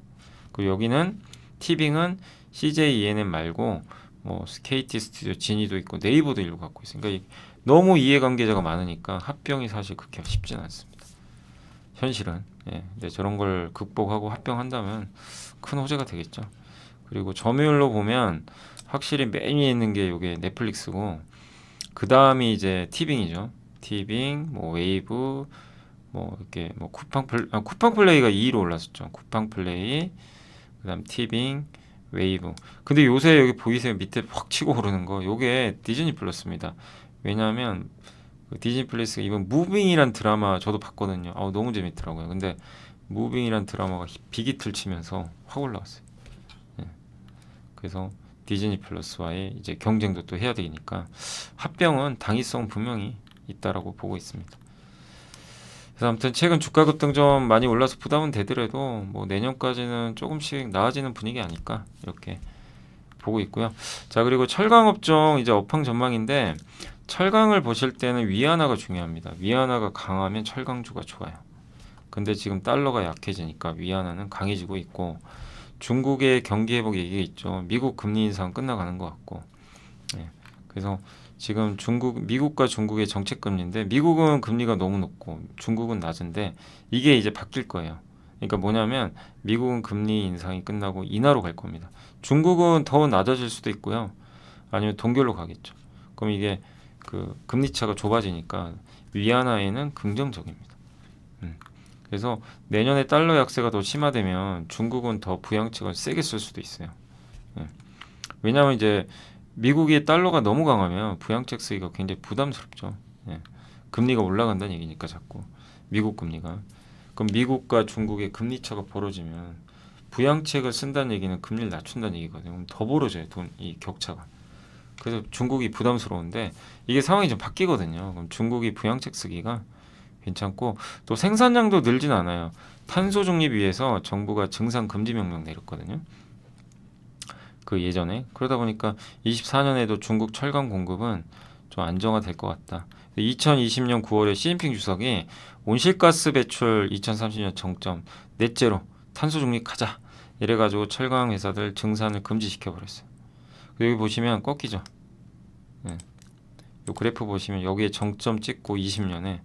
그리고 여기는 티빙은 CJ ENM 말고 뭐 KT 스튜디오, 지니도 있고 네이버도 일부 갖고 있어요. 그러니까 너무 이해관계자가 많으니까 합병이 사실 그렇게 쉽지는 않습니다. 현실은. 예. 근데 저런 걸 극복하고 합병한다면 큰 호재가 되겠죠. 그리고 점유율로 보면 확실히 맨 위에 있는 게 이게 넷플릭스고 그 다음이 이제 티빙이죠. 티빙, 뭐 웨이브, 뭐 이렇게 뭐 쿠팡 플레이가 2위로 올랐었죠. 쿠팡 플레이, 그다음 티빙, 웨이브. 근데 요새 여기 보이세요? 밑에 확 치고 오르는 거. 요게 디즈니 플러스입니다. 왜냐하면 그 디즈니 플러스가 이번 무빙이란 드라마 저도 봤거든요. 너무 재밌더라고요. 근데 무빙이란 드라마가 비기틀 치면서 확 올라왔어요. 예. 그래서 디즈니 플러스와의 이제 경쟁도 또 해야 되니까 합병은 당위성 분명히 있다라고 보고 있습니다. 그래서 아무튼 최근 주가 급등 좀 많이 올라서 부담은 되더라도 뭐 내년까지는 조금씩 나아지는 분위기 아닐까 이렇게 보고 있고요. 자 그리고 철강 업종 이제 업황 전망인데 철강을 보실 때는 위안화가 중요합니다. 위안화가 강하면 철강주가 좋아요. 근데 지금 달러가 약해지니까 위안화는 강해지고 있고 중국의 경기 회복 얘기가 있죠. 미국 금리 인상 끝나가는 것 같고. 예. 그래서 지금 미국과 중국의 정책 금리인데 미국은 금리가 너무 높고 중국은 낮은데 이게 이제 바뀔 거예요. 그러니까 뭐냐면 미국은 금리 인상이 끝나고 인하로 갈 겁니다. 중국은 더 낮아질 수도 있고요. 아니면 동결로 가겠죠. 그럼 이게 그 금리 차가 좁아지니까 위안화에는 긍정적입니다. 그래서 내년에 달러 약세가 더 심화되면 중국은 더 부양책을 세게 쓸 수도 있어요. 예. 왜냐하면 이제 미국이 달러가 너무 강하면 부양책 쓰기가 굉장히 부담스럽죠. 예. 금리가 올라간다는 얘기니까 자꾸 미국 금리가. 그럼 미국과 중국의 금리 차가 벌어지면 부양책을 쓴다는 얘기는 금리를 낮춘다는 얘기거든요. 그럼 더 벌어져요. 이 격차가. 그래서 중국이 부담스러운데 이게 상황이 좀 바뀌거든요. 그럼 중국이 부양책 쓰기가 괜찮고 또 생산량도 늘진 않아요. 탄소 중립 위해서 정부가 증상 금지 명령 내렸거든요. 그 예전에 그러다 보니까 24년에도 중국 철강 공급은 좀 안정화될 것 같다. 2020년 9월에 시진핑 주석이 온실가스 배출 2030년 정점 넷제로 탄소 중립 가자 이래가지고 철강 회사들 증산을 금지시켜 버렸어요. 여기 보시면 꺾이죠. 네. 이 그래프 보시면 여기에 정점 찍고 20년에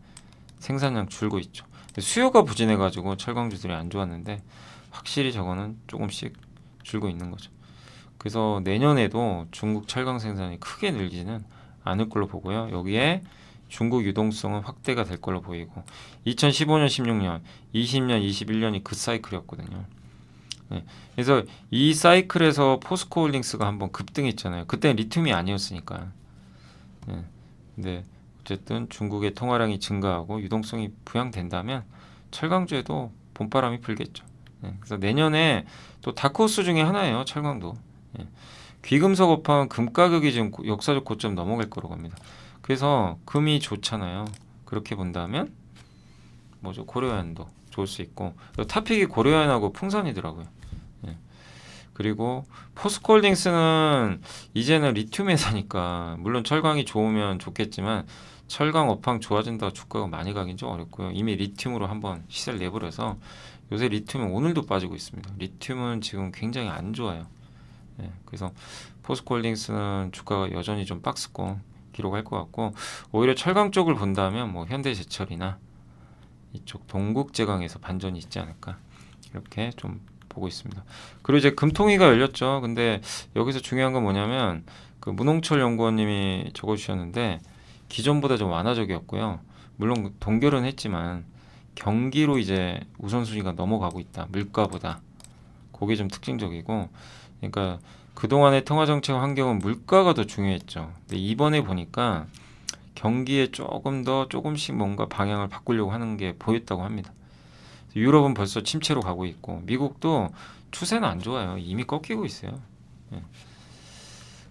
생산량 줄고 있죠. 수요가 부진해가지고 철강주들이 안 좋았는데 확실히 저거는 조금씩 줄고 있는 거죠. 그래서 내년에도 중국 철강 생산이 크게 늘지는 않을 걸로 보고요. 여기에 중국 유동성은 확대가 될 걸로 보이고 2015년, 16년, 20년, 21년이 그 사이클이었거든요. 네. 그래서 이 사이클에서 포스코홀딩스가 한번 급등했잖아요. 그때는 리튬이 아니었으니까. 네. 근데 어쨌든 중국의 통화량이 증가하고 유동성이 부양된다면 철강주에도 봄바람이 불겠죠. 네. 그래서 내년에 또 다크호스 중에 하나예요. 철강도. 네. 귀금속 업황은 금 가격이 지금 역사적 고점 넘어갈 거라고 합니다. 그래서 금이 좋잖아요. 그렇게 본다면 뭐죠? 고려연도 좋을 수 있고 탑픽이 고려연하고 풍선이더라고요. 예. 그리고 포스코홀딩스는 이제는 리튬 회사니까 물론 철강이 좋으면 좋겠지만 철강 업황 좋아진다고 주가가 많이 가긴 좀 어렵고요. 이미 리튬으로 한번 시세를 내버려서 요새 리튬은 오늘도 빠지고 있습니다. 리튬은 지금 굉장히 안 좋아요. 예. 그래서 포스코홀딩스는 주가가 여전히 좀 박스권 기록할 것 같고 오히려 철강 쪽을 본다면 뭐 현대제철이나 이쪽 동국제강에서 반전이 있지 않을까 이렇게 좀 보고 있습니다. 그리고 이제 금통위가 열렸죠. 근데 여기서 중요한 건 뭐냐면 그 문홍철 연구원님이 적어주셨는데 기존보다 좀 완화적이었고요. 물론 동결은 했지만 경기로 이제 우선순위가 넘어가고 있다. 물가보다. 그게 좀 특징적이고 그러니까 그동안의 통화정책 환경은 물가가 더 중요했죠. 근데 이번에 보니까 경기에 조금 더 조금씩 뭔가 방향을 바꾸려고 하는 게 보였다고 합니다. 유럽은 벌써 침체로 가고 있고 미국도 추세는 안 좋아요. 이미 꺾이고 있어요. 예.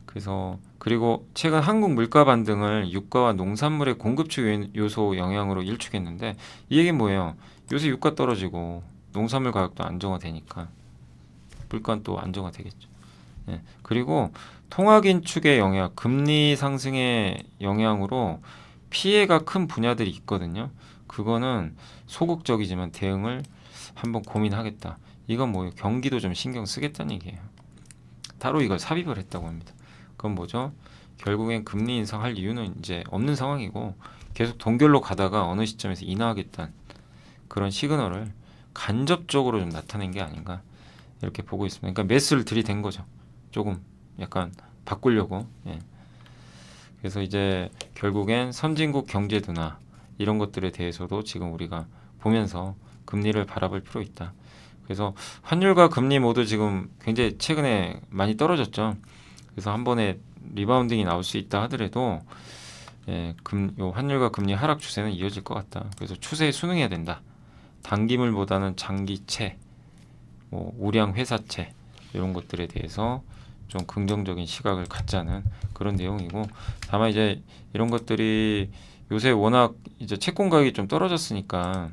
그래서 그리고 최근 한국 물가 반등을 유가와 농산물의 공급축 요소 영향으로 일축했는데 이 얘기는 뭐예요? 요새 유가 떨어지고 농산물 가격도 안정화되니까 물가는 또 안정화되겠죠. 예. 그리고 통화긴축의 영향, 금리 상승의 영향으로 피해가 큰 분야들이 있거든요. 그거는 소극적이지만 대응을 한번 고민하겠다. 이건 뭐 경기도 좀 신경 쓰겠다는 얘기예요. 따로 이걸 삽입을 했다고 합니다. 그건 뭐죠? 결국엔 금리 인상할 이유는 이제 없는 상황이고 계속 동결로 가다가 어느 시점에서 인하하겠다는 그런 시그널을 간접적으로 좀 나타낸 게 아닌가 이렇게 보고 있습니다. 그러니까 매수를 들이댄 거죠. 조금 약간 바꾸려고. 예. 그래서 이제 결국엔 선진국 경제 둔화 이런 것들에 대해서도 지금 우리가 보면서 금리를 바라볼 필요 있다. 그래서 환율과 금리 모두 지금 굉장히 최근에 많이 떨어졌죠. 그래서 한 번에 리바운딩이 나올 수 있다 하더라도 예, 요 환율과 금리 하락 추세는 이어질 것 같다. 그래서 추세에 순응해야 된다. 단기물보다는 장기채, 뭐 우량 회사채 이런 것들에 대해서 좀 긍정적인 시각을 갖자는 그런 내용이고 다만 이제 이런 것들이 요새 워낙 이제 채권 가격이 좀 떨어졌으니까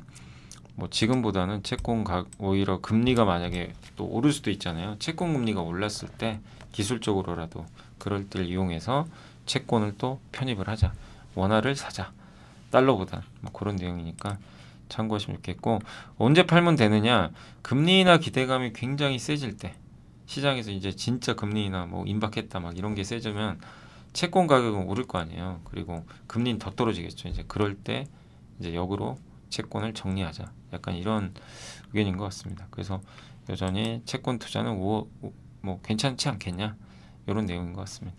뭐 지금보다는 채권 오히려 금리가 만약에 또 오를 수도 있잖아요. 채권 금리가 올랐을 때 기술적으로라도 그럴 때를 이용해서 채권을 또 편입을 하자. 원화를 사자. 달러보다 뭐 그런 내용이니까 참고하시면 좋겠고 언제 팔면 되느냐? 금리 인하 기대감이 굉장히 세질 때 시장에서 이제 진짜 금리 인하 뭐 임박했다 막 이런 게 세지면 채권 가격은 오를 거 아니에요. 그리고 금리는 더 떨어지겠죠. 이제 그럴 때 이제 역으로 채권을 정리하자. 약간 이런 의견인 것 같습니다. 그래서 여전히 채권 투자는 뭐 괜찮지 않겠냐 이런 내용인 것 같습니다.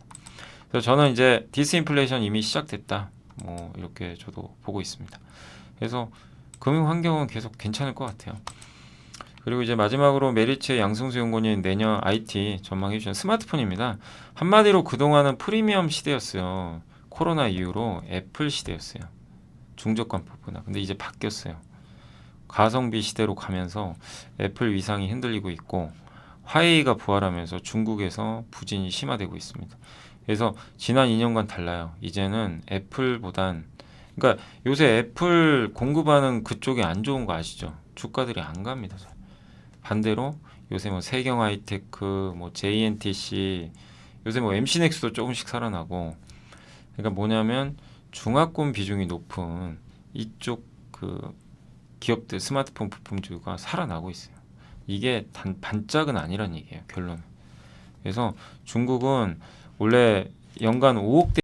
그래서 저는 이제 디스인플레이션 이미 시작됐다. 뭐 이렇게 저도 보고 있습니다. 그래서 금융 환경은 계속 괜찮을 것 같아요. 그리고 이제 마지막으로 메리츠의 양승수 연구원이 내년 IT 전망해 주신 스마트폰입니다. 한마디로 그동안은 프리미엄 시대였어요. 코로나 이후로 애플 시대였어요. 중저가 부분은. 근데 이제 바뀌었어요. 가성비 시대로 가면서 애플 위상이 흔들리고 있고 화웨이가 부활하면서 중국에서 부진이 심화되고 있습니다. 그래서 지난 2년간 달라요. 이제는 애플보단 그러니까 요새 애플 공급하는 그쪽이 안 좋은 거 아시죠? 주가들이 안 갑니다. 반대로 요새 뭐 세경 하이테크, 뭐 JNTC, 요새 뭐 MC넥스도 조금씩 살아나고 그러니까 뭐냐면 중화권 비중이 높은 이쪽 그 기업들 스마트폰 부품주가 살아나고 있어요. 이게 반짝은 아니란 얘기예요. 결론은. 그래서 중국은 원래 연간 5억 대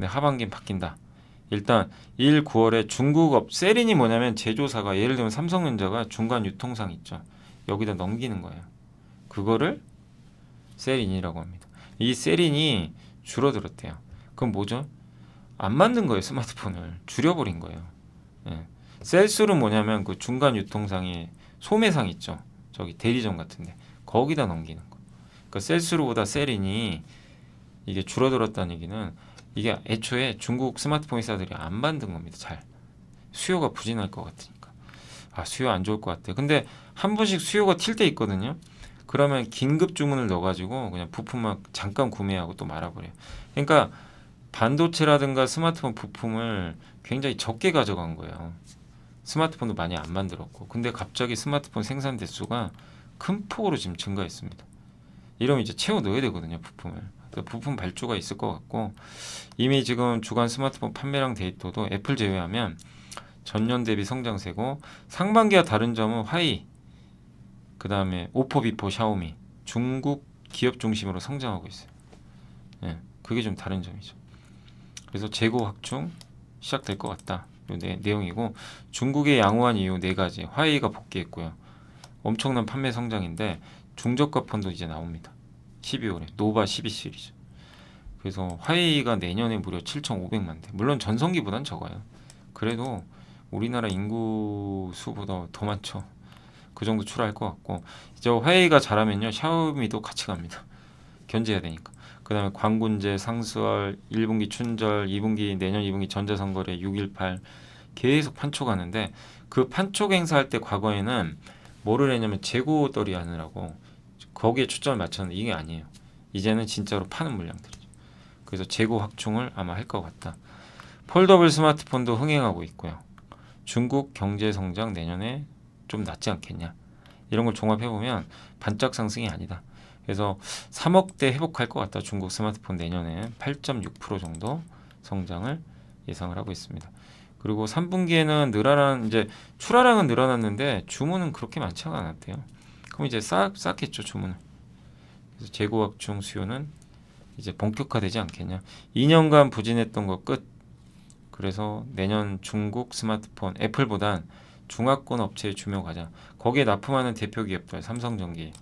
근데 하반기는 바뀐다. 일단 1, 9월에 중국업 세린이 뭐냐면 제조사가 예를 들면 삼성전자가 중간 유통상 있죠. 여기다 넘기는 거예요. 그거를 세린이라고 합니다. 이 세린이 줄어들었대요. 그럼 뭐죠? 안 만든 거예요. 스마트폰을 줄여버린 거예요. 예. 셀술은 뭐냐면 그 중간 유통상이 소매상 있죠. 저기 대리점 같은데 거기다 넘기는 거. 그러니까 셀수로보다 세린이 이게 줄어들었다는 얘기는 이게 애초에 중국 스마트폰 회사들이 안 만든 겁니다. 잘 수요가 부진할 것 같으니까 수요 안 좋을 것 같아. 근데 한 번씩 수요가 튈 때 있거든요. 그러면 긴급 주문을 넣어가지고 그냥 부품만 잠깐 구매하고 또 말아버려요. 그러니까 반도체라든가 스마트폰 부품을 굉장히 적게 가져간 거예요. 스마트폰도 많이 안 만들었고, 근데 갑자기 스마트폰 생산 대수가 큰 폭으로 지금 증가했습니다. 이러면 이제 채워 넣어야 되거든요, 부품을. 그래서 부품 발주가 있을 것 같고, 이미 지금 주간 스마트폰 판매량 데이터도 애플 제외하면 전년 대비 성장세고, 상반기와 다른 점은 화이, 그 다음에 오포, 비포, 샤오미, 중국 기업 중심으로 성장하고 있어요. 예, 그게 좀 다른 점이죠. 그래서 재고 확충 시작될 것 같다. 요 내용이고, 중국의 양호한 이유 4가지. 화웨이가 복귀했고요. 엄청난 판매 성장인데 중저가 폰도 이제 나옵니다. 12월에 노바 12 시리즈. 그래서 화웨이가 내년에 무려 7,500만 대. 물론 전성기보단 적어요. 그래도 우리나라 인구 수보다 더 많죠. 그 정도 출하할 것 같고, 이제 화웨이가 잘하면요 샤오미도 같이 갑니다. 견제해야 되니까. 그 다음에 광군제, 상수월, 1분기 춘절, 2분기 내년 2분기 전자선거래 6.18 계속 판촉하는데, 그 판촉 행사할 때 과거에는 뭐를 했냐면 재고떨이 하느라고 거기에 초점을 맞췄는데 이게 아니에요. 이제는 진짜로 파는 물량들이죠. 그래서 재고 확충을 아마 할 것 같다. 폴더블 스마트폰도 흥행하고 있고요. 중국 경제 성장 내년에 좀 낫지 않겠냐. 이런 걸 종합해보면 반짝 상승이 아니다. 그래서 3억대 회복할 것 같다. 중국 스마트폰 내년에 8.6% 정도 성장을 예상을 하고 있습니다. 그리고 3분기에는 늘어난 이제 출하량은 늘어났는데 주문은 그렇게 많지 않았대요. 그럼 이제 쌓겠죠 주문을. 그래서 재고 확충 수요는 이제 본격화되지 않겠냐. 2년간 부진했던 거 끝. 그래서 내년 중국 스마트폰 애플보단 중화권 업체에 주목하자. 거기에 납품하는 대표 기업들 삼성전기,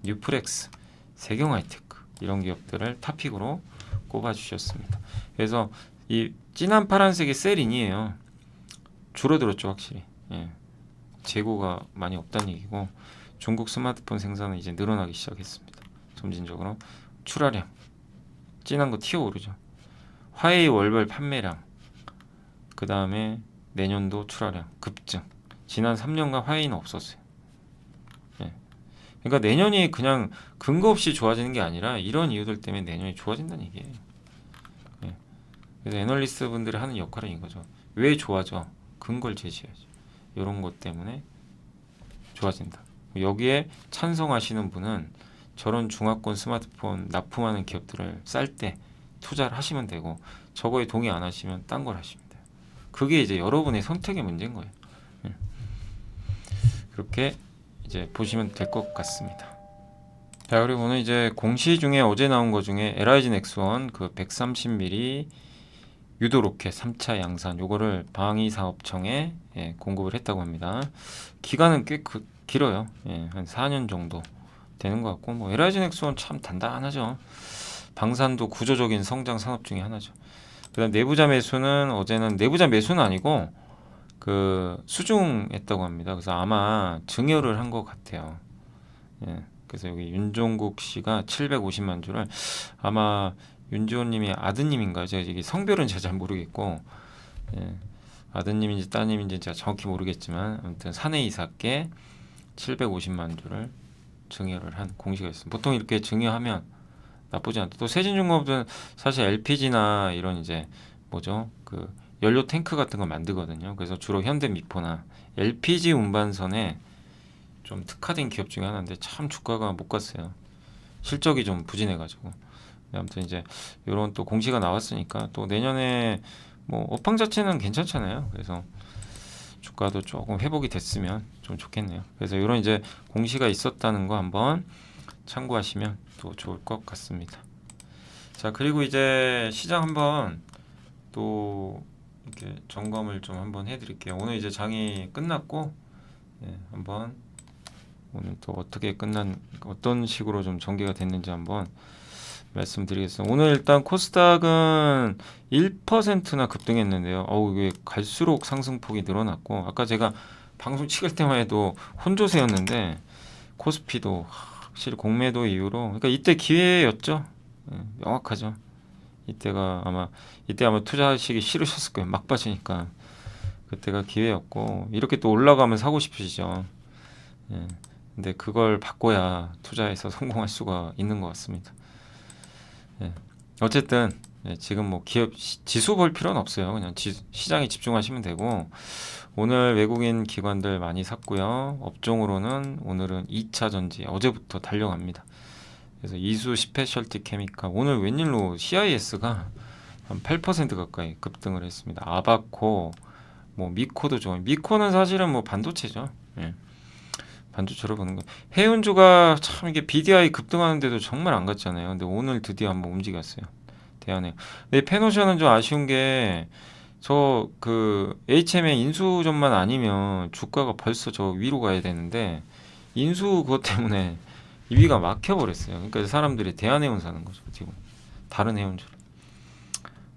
뉴프렉스, 세경하이테크 이런 기업들을 탑픽으로 꼽아주셨습니다. 그래서 이 진한 파란색이 셀인이에요. 줄어들었죠 확실히. 예. 재고가 많이 없다는 얘기고, 중국 스마트폰 생산은 이제 늘어나기 시작했습니다. 점진적으로 출하량 진한 거 튀어오르죠. 화웨이 월별 판매량, 그 다음에 내년도 출하량 급증. 지난 3년간 화웨이는 없었어요. 예. 그러니까 내년이 그냥 근거 없이 좋아지는 게 아니라 이런 이유들 때문에 내년이 좋아진다는 얘기예요. 예. 그래서 애널리스트 분들이 하는 역할은 이거죠. 왜 좋아져? 근거를 제시해야죠. 이런 것 때문에 좋아진다. 여기에 찬성하시는 분은 저런 중화권 스마트폰 납품하는 기업들을 쌀 때 투자를 하시면 되고, 저거에 동의 안 하시면 딴 걸 하시면 돼요. 그게 이제 여러분의 선택의 문제인 거예요. 그렇게 이제 보시면 될 것 같습니다. 자, 그리고 오늘 이제 공시 중에 어제 나온 거 중에 LIG 넥스원 그 130mm 유도 로켓 3차 양산 요거를 방위사업청에 공급을 했다고 합니다. 기간은 꽤 길어요. 한 4년 정도 되는 것 같고, 뭐 LIG 넥스원 참 단단하죠. 방산도 구조적인 성장 산업 중에 하나죠. 그다음 내부자 매수는 어제는 내부자 매수는 아니고 그 수중했다고 합니다. 그래서 아마 증여를 한 것 같아요. 그래서 여기 윤종국 씨가 750만 주를 아마 윤지호님이 아드님인가요? 제가 이게 성별은 제가 잘 모르겠고, 아드님인지 따님인지 제가 정확히 모르겠지만 아무튼 사내 이사께 750만 주를 증여를 한 공시가 있습니다. 보통 이렇게 증여하면 나쁘지 않다. 또 세진중공업은 사실 LPG나 이런 이제 뭐죠? 그 연료 탱크 같은 거 만들거든요. 그래서 주로 현대미포나 LPG 운반선에 좀 특화된 기업 중에 하나인데 참 주가가 못 갔어요. 실적이 좀 부진해가지고. 아무튼 이제 이런 또 공시가 나왔으니까 또 내년에 뭐 업황 자체는 괜찮잖아요. 그래서 주가도 조금 회복이 됐으면 좀 좋겠네요. 그래서 이런 이제 공시가 있었다는 거 한번 참고하시면 또 좋을 것 같습니다. 자, 그리고 이제 시장 한번 또 이렇게 점검을 좀 한번 해드릴게요. 오늘 이제 장이 끝났고, 한번 오늘 또 어떤 식으로 좀 전개가 됐는지 한번 말씀드리겠습니다. 오늘 일단 코스닥은 1%나 급등했는데요. 이게 갈수록 상승폭이 늘어났고, 아까 제가 방송 찍을 때만 해도 혼조세였는데, 코스피도 확실히 공매도 이후로, 그러니까 이때 기회였죠. 명확하죠. 이때 아마 투자하시기 싫으셨을 거예요. 막 빠지니까. 그때가 기회였고, 이렇게 또 올라가면 사고 싶으시죠. 근데 그걸 바꿔야 투자해서 성공할 수가 있는 것 같습니다. 어쨌든 지금 뭐 기업 지수 볼 필요는 없어요. 그냥 시장에 집중하시면 되고, 오늘 외국인 기관들 많이 샀고요. 업종으로는 오늘은 2차 전지 어제부터 달려갑니다. 그래서 이수 스페셜티 케미칼 오늘 웬일로 CIS가 한 8% 가까이 급등을 했습니다. 아바코, 뭐 미코도 좋아요. 미코는 사실은 뭐 반도체죠. 반도체로 보는 거. 해운주가 참 이게 BDI 급등하는데도 정말 안 갔잖아요. 근데 오늘 드디어 한번 움직였어요. 대안에. 근데 페노션은 좀 아쉬운 게 저 그 HM의 인수전만 아니면 주가가 벌써 저 위로 가야 되는데 인수 그것 때문에 위가 막혀버렸어요. 그러니까 사람들이 대한해운 사는 거죠. 지금 다른 해운주를.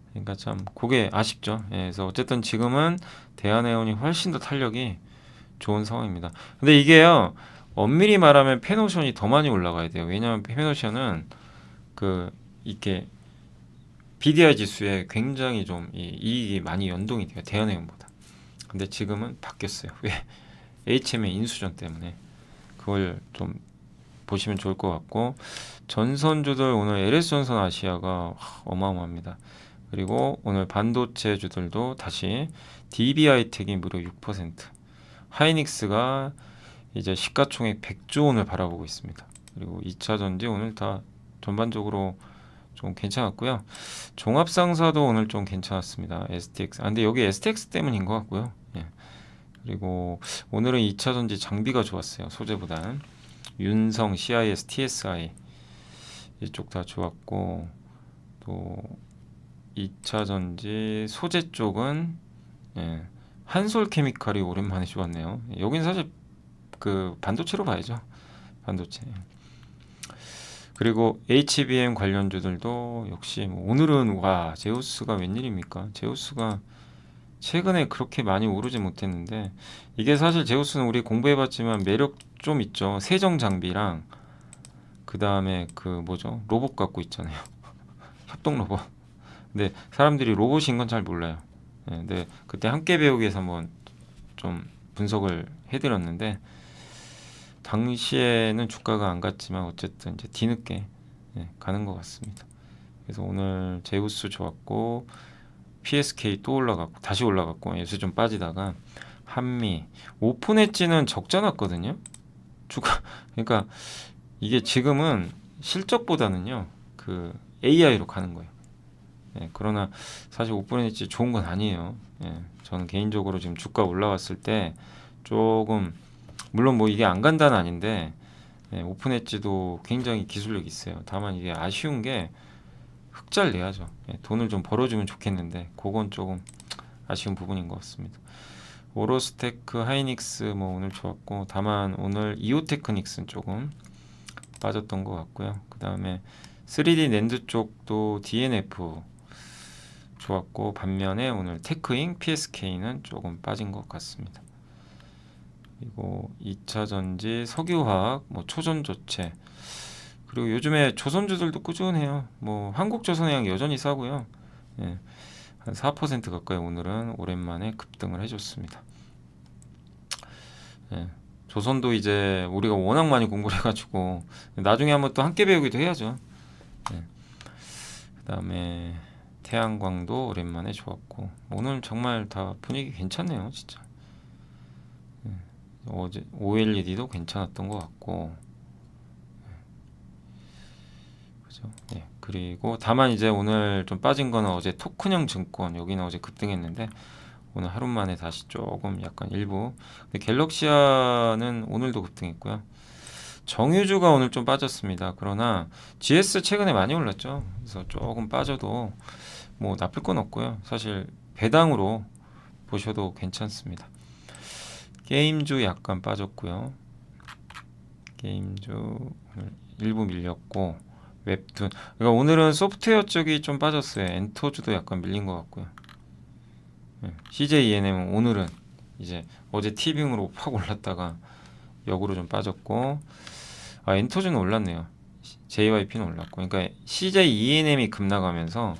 그러니까 참 그게 아쉽죠. 그래서 어쨌든 지금은 대한해운이 훨씬 더 탄력이 좋은 상황입니다. 근데 이게요, 엄밀히 말하면 페노션이 더 많이 올라가야 돼요. 왜냐하면 페노션은 이렇게 BDI 지수에 굉장히 좀 이익이 많이 연동이 돼요. 대한해운보다. 근데 지금은 바뀌었어요. 왜? HM의 인수전 때문에. 그걸 좀 보시면 좋을 것 같고, 전선주들 오늘 LS전선 아시아가 어마어마합니다. 그리고 오늘 반도체주들도 다시 DB하이텍이 무려 6%, 하이닉스가 이제 시가총액 100조 원을 바라보고 있습니다. 그리고 2차 전지 오늘 다 전반적으로 좀 괜찮았고요. 종합상사도 오늘 좀 괜찮았습니다. STX. 근데 여기 STX 때문인 것 같고요. 그리고 오늘은 2차 전지 장비가 좋았어요. 소재보다는. 윤성, CIS, TSI 이쪽 다 좋았고, 또 2차 전지 소재 쪽은 한솔케미칼이 오랜만에 좋았네요. 여긴 사실 그 반도체로 봐야죠. 반도체. 그리고 HBM 관련주들도 역시 뭐 오늘은 와 제우스가 웬일입니까? 제우스가 최근에 그렇게 많이 오르지 못했는데, 이게 사실 제우스는 우리 공부해봤지만 매력 좀 있죠. 세정 장비랑 그 다음에 그 뭐죠? 로봇 갖고 있잖아요. 협동 로봇. 근데 사람들이 로봇인 건 잘 몰라요. 근데 그때 함께 배우기에서 한번 좀 분석을 해드렸는데, 당시에는 주가가 안 갔지만 어쨌든 이제 뒤늦게 가는 것 같습니다. 그래서 오늘 제우스 좋았고, PSK 또 올라갔고 다시 올라갔고, 요새 좀 빠지다가 한미 오픈 엣지는 적자 났거든요. 주가 그러니까 이게 지금은 실적보다는요 그 AI로 가는 거예요. 그러나 사실 오픈 엣지 좋은 건 아니에요. 저는 개인적으로 지금 주가 올라왔을 때 조금, 물론 뭐 이게 안 간다는 아닌데, 오픈 엣지도 굉장히 기술력이 있어요. 다만 이게 아쉬운 게 흑자를 내야죠. 돈을 좀 벌어주면 좋겠는데 그건 조금 아쉬운 부분인 것 같습니다. 오로스테크, 하이닉스 뭐 오늘 좋았고, 다만 오늘 이오테크닉스는 조금 빠졌던 것 같고요. 그 다음에 3D 낸드 쪽도 DNF 좋았고, 반면에 오늘 테크잉, PSK는 조금 빠진 것 같습니다. 그리고 2차 전지, 석유화학, 뭐 초전조체, 그리고 요즘에 조선주들도 꾸준해요. 뭐 한국조선해양 여전히 싸고요. 한 4% 가까이 오늘은 오랜만에 급등을 해줬습니다. 조선도 이제 우리가 워낙 많이 공부를 해가지고 나중에 한번 또 함께 배우기도 해야죠. 그 다음에 태양광도 오랜만에 좋았고, 오늘 정말 다 분위기 괜찮네요, 진짜. 어제 OLED도 괜찮았던 것 같고, 그죠? 그리고 다만 이제 오늘 좀 빠진 거는 어제 토큰형 증권, 여기는 어제 급등했는데 오늘 하루 만에 다시 조금 약간 일부. 근데 갤럭시아는 오늘도 급등했고요. 정유주가 오늘 좀 빠졌습니다. 그러나 GS 최근에 많이 올랐죠. 그래서 조금 빠져도 뭐 나쁠 건 없고요. 사실 배당으로 보셔도 괜찮습니다. 게임주 약간 빠졌고요. 게임주 오늘 일부 밀렸고 웹툰. 그러니까 오늘은 소프트웨어 쪽이 좀 빠졌어요. 엔터주도 약간 밀린 것 같고요. CJENM은 오늘은 이제 어제 티빙으로 팍 올랐다가 역으로 좀 빠졌고, 엔터주는 올랐네요. JYP는 올랐고, 그러니까 CJENM이 급락하면서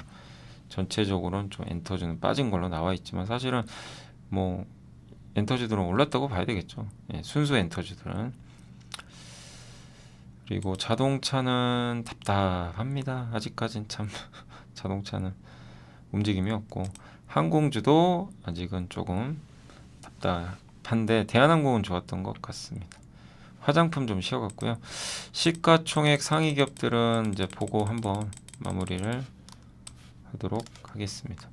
전체적으로는 좀 엔터주는 빠진 걸로 나와 있지만 사실은 뭐 엔터주들은 올랐다고 봐야 되겠죠. 순수 엔터주들은. 그리고 자동차는 답답합니다. 아직까진 참 자동차는 움직임이 없고, 항공주도 아직은 조금 답답한데 대한항공은 좋았던 것 같습니다. 화장품 좀 쉬어갔고요. 시가총액 상위 기업들은 이제 보고 한번 마무리를 하도록 하겠습니다.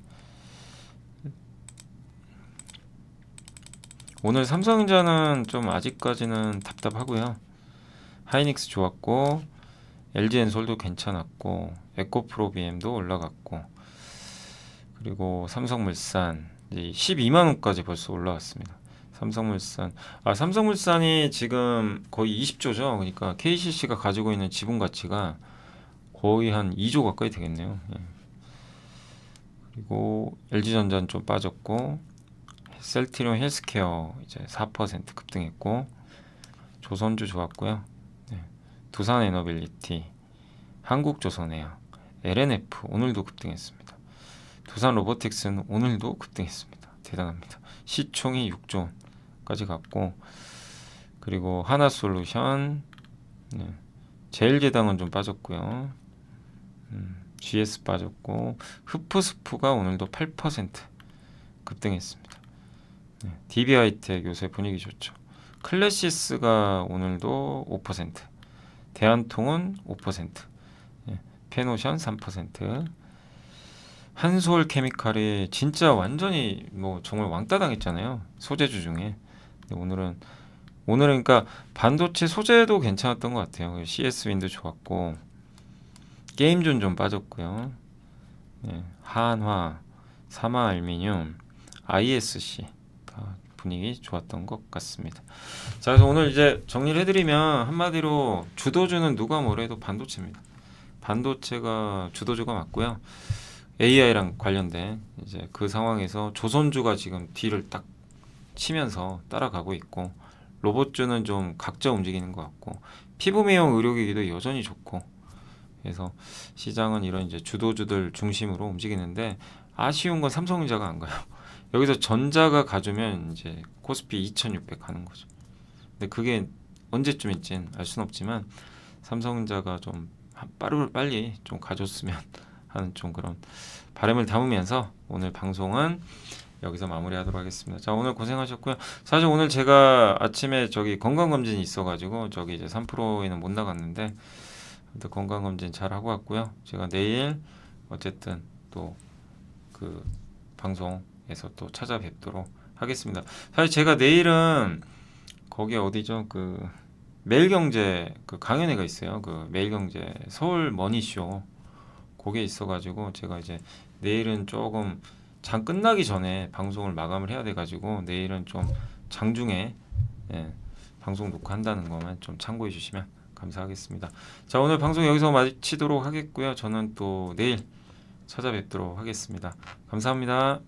오늘 삼성전자는 좀 아직까지는 답답하고요. 하이닉스 좋았고, LG엔솔도 괜찮았고, 에코프로비엠도 올라갔고, 그리고 삼성물산 12만 원까지 벌써 올라왔습니다. 삼성물산이 지금 거의 20조죠. 그러니까 KCC가 가지고 있는 지분 가치가 거의 한 2조 가까이 되겠네요. 그리고 LG전자는 좀 빠졌고, 셀트리온 헬스케어 이제 4% 급등했고, 조선주 좋았고요. 두산에너빌리티, 한국조선해양, LNF 오늘도 급등했습니다. 두산로보틱스는 오늘도 급등했습니다. 대단합니다. 시총이 6조 원까지 갔고, 그리고 하나솔루션, 제일제당은 좀 빠졌고요. GS 빠졌고, 흡프스프가 오늘도 8% 급등했습니다. DB하이텍 요새 분위기 좋죠. 클래시스가 오늘도 5%, 대한통운 5%, 페노션 3%, 한솔케미칼이 진짜 완전히 뭐 정말 왕따 당했잖아요. 소재주 중에. 근데 오늘은 그러니까 반도체 소재도 괜찮았던 것 같아요. CS윈도 좋았고, 게임존 좀 빠졌고요. 한화, 사마알미늄, ISC 다 분위기 좋았던 것 같습니다. 자, 그래서 오늘 이제 정리를 해드리면 한마디로 주도주는 누가 뭐래도 반도체입니다. 반도체가 주도주가 맞고요. AI랑 관련된 이제 그 상황에서 조선주가 지금 뒤를 딱 치면서 따라가고 있고, 로봇주는 좀 각자 움직이는 것 같고, 피부미용 의료기기도 여전히 좋고, 그래서 시장은 이런 이제 주도주들 중심으로 움직이는데, 아쉬운 건 삼성전자가 안 가요. 여기서 전자가 가주면 이제 코스피 2600 가는 거죠. 근데 그게 언제쯤일진 알 수는 없지만 삼성전자가 좀 빨리 좀 가줬으면 하는 좀 그런 바람을 담으면서 오늘 방송은 여기서 마무리하도록 하겠습니다. 자, 오늘 고생하셨고요. 사실 오늘 제가 아침에 저기 건강검진이 있어가지고 저기 이제 3%에는 못 나갔는데, 건강검진 잘 하고 왔고요. 제가 내일 어쨌든 또 그 방송에서 또 찾아뵙도록 하겠습니다. 사실 제가 내일은 거기 어디죠? 그 매일경제 그 강연회가 있어요. 그 매일경제 서울 머니쇼 그게 있어가지고 제가 이제 내일은 조금 장 끝나기 전에 방송을 마감을 해야 돼가지고 내일은 좀 장중에 방송 녹화한다는 것만 좀 참고해 주시면 감사하겠습니다. 자, 오늘 방송 여기서 마치도록 하겠고요. 저는 또 내일 찾아뵙도록 하겠습니다. 감사합니다.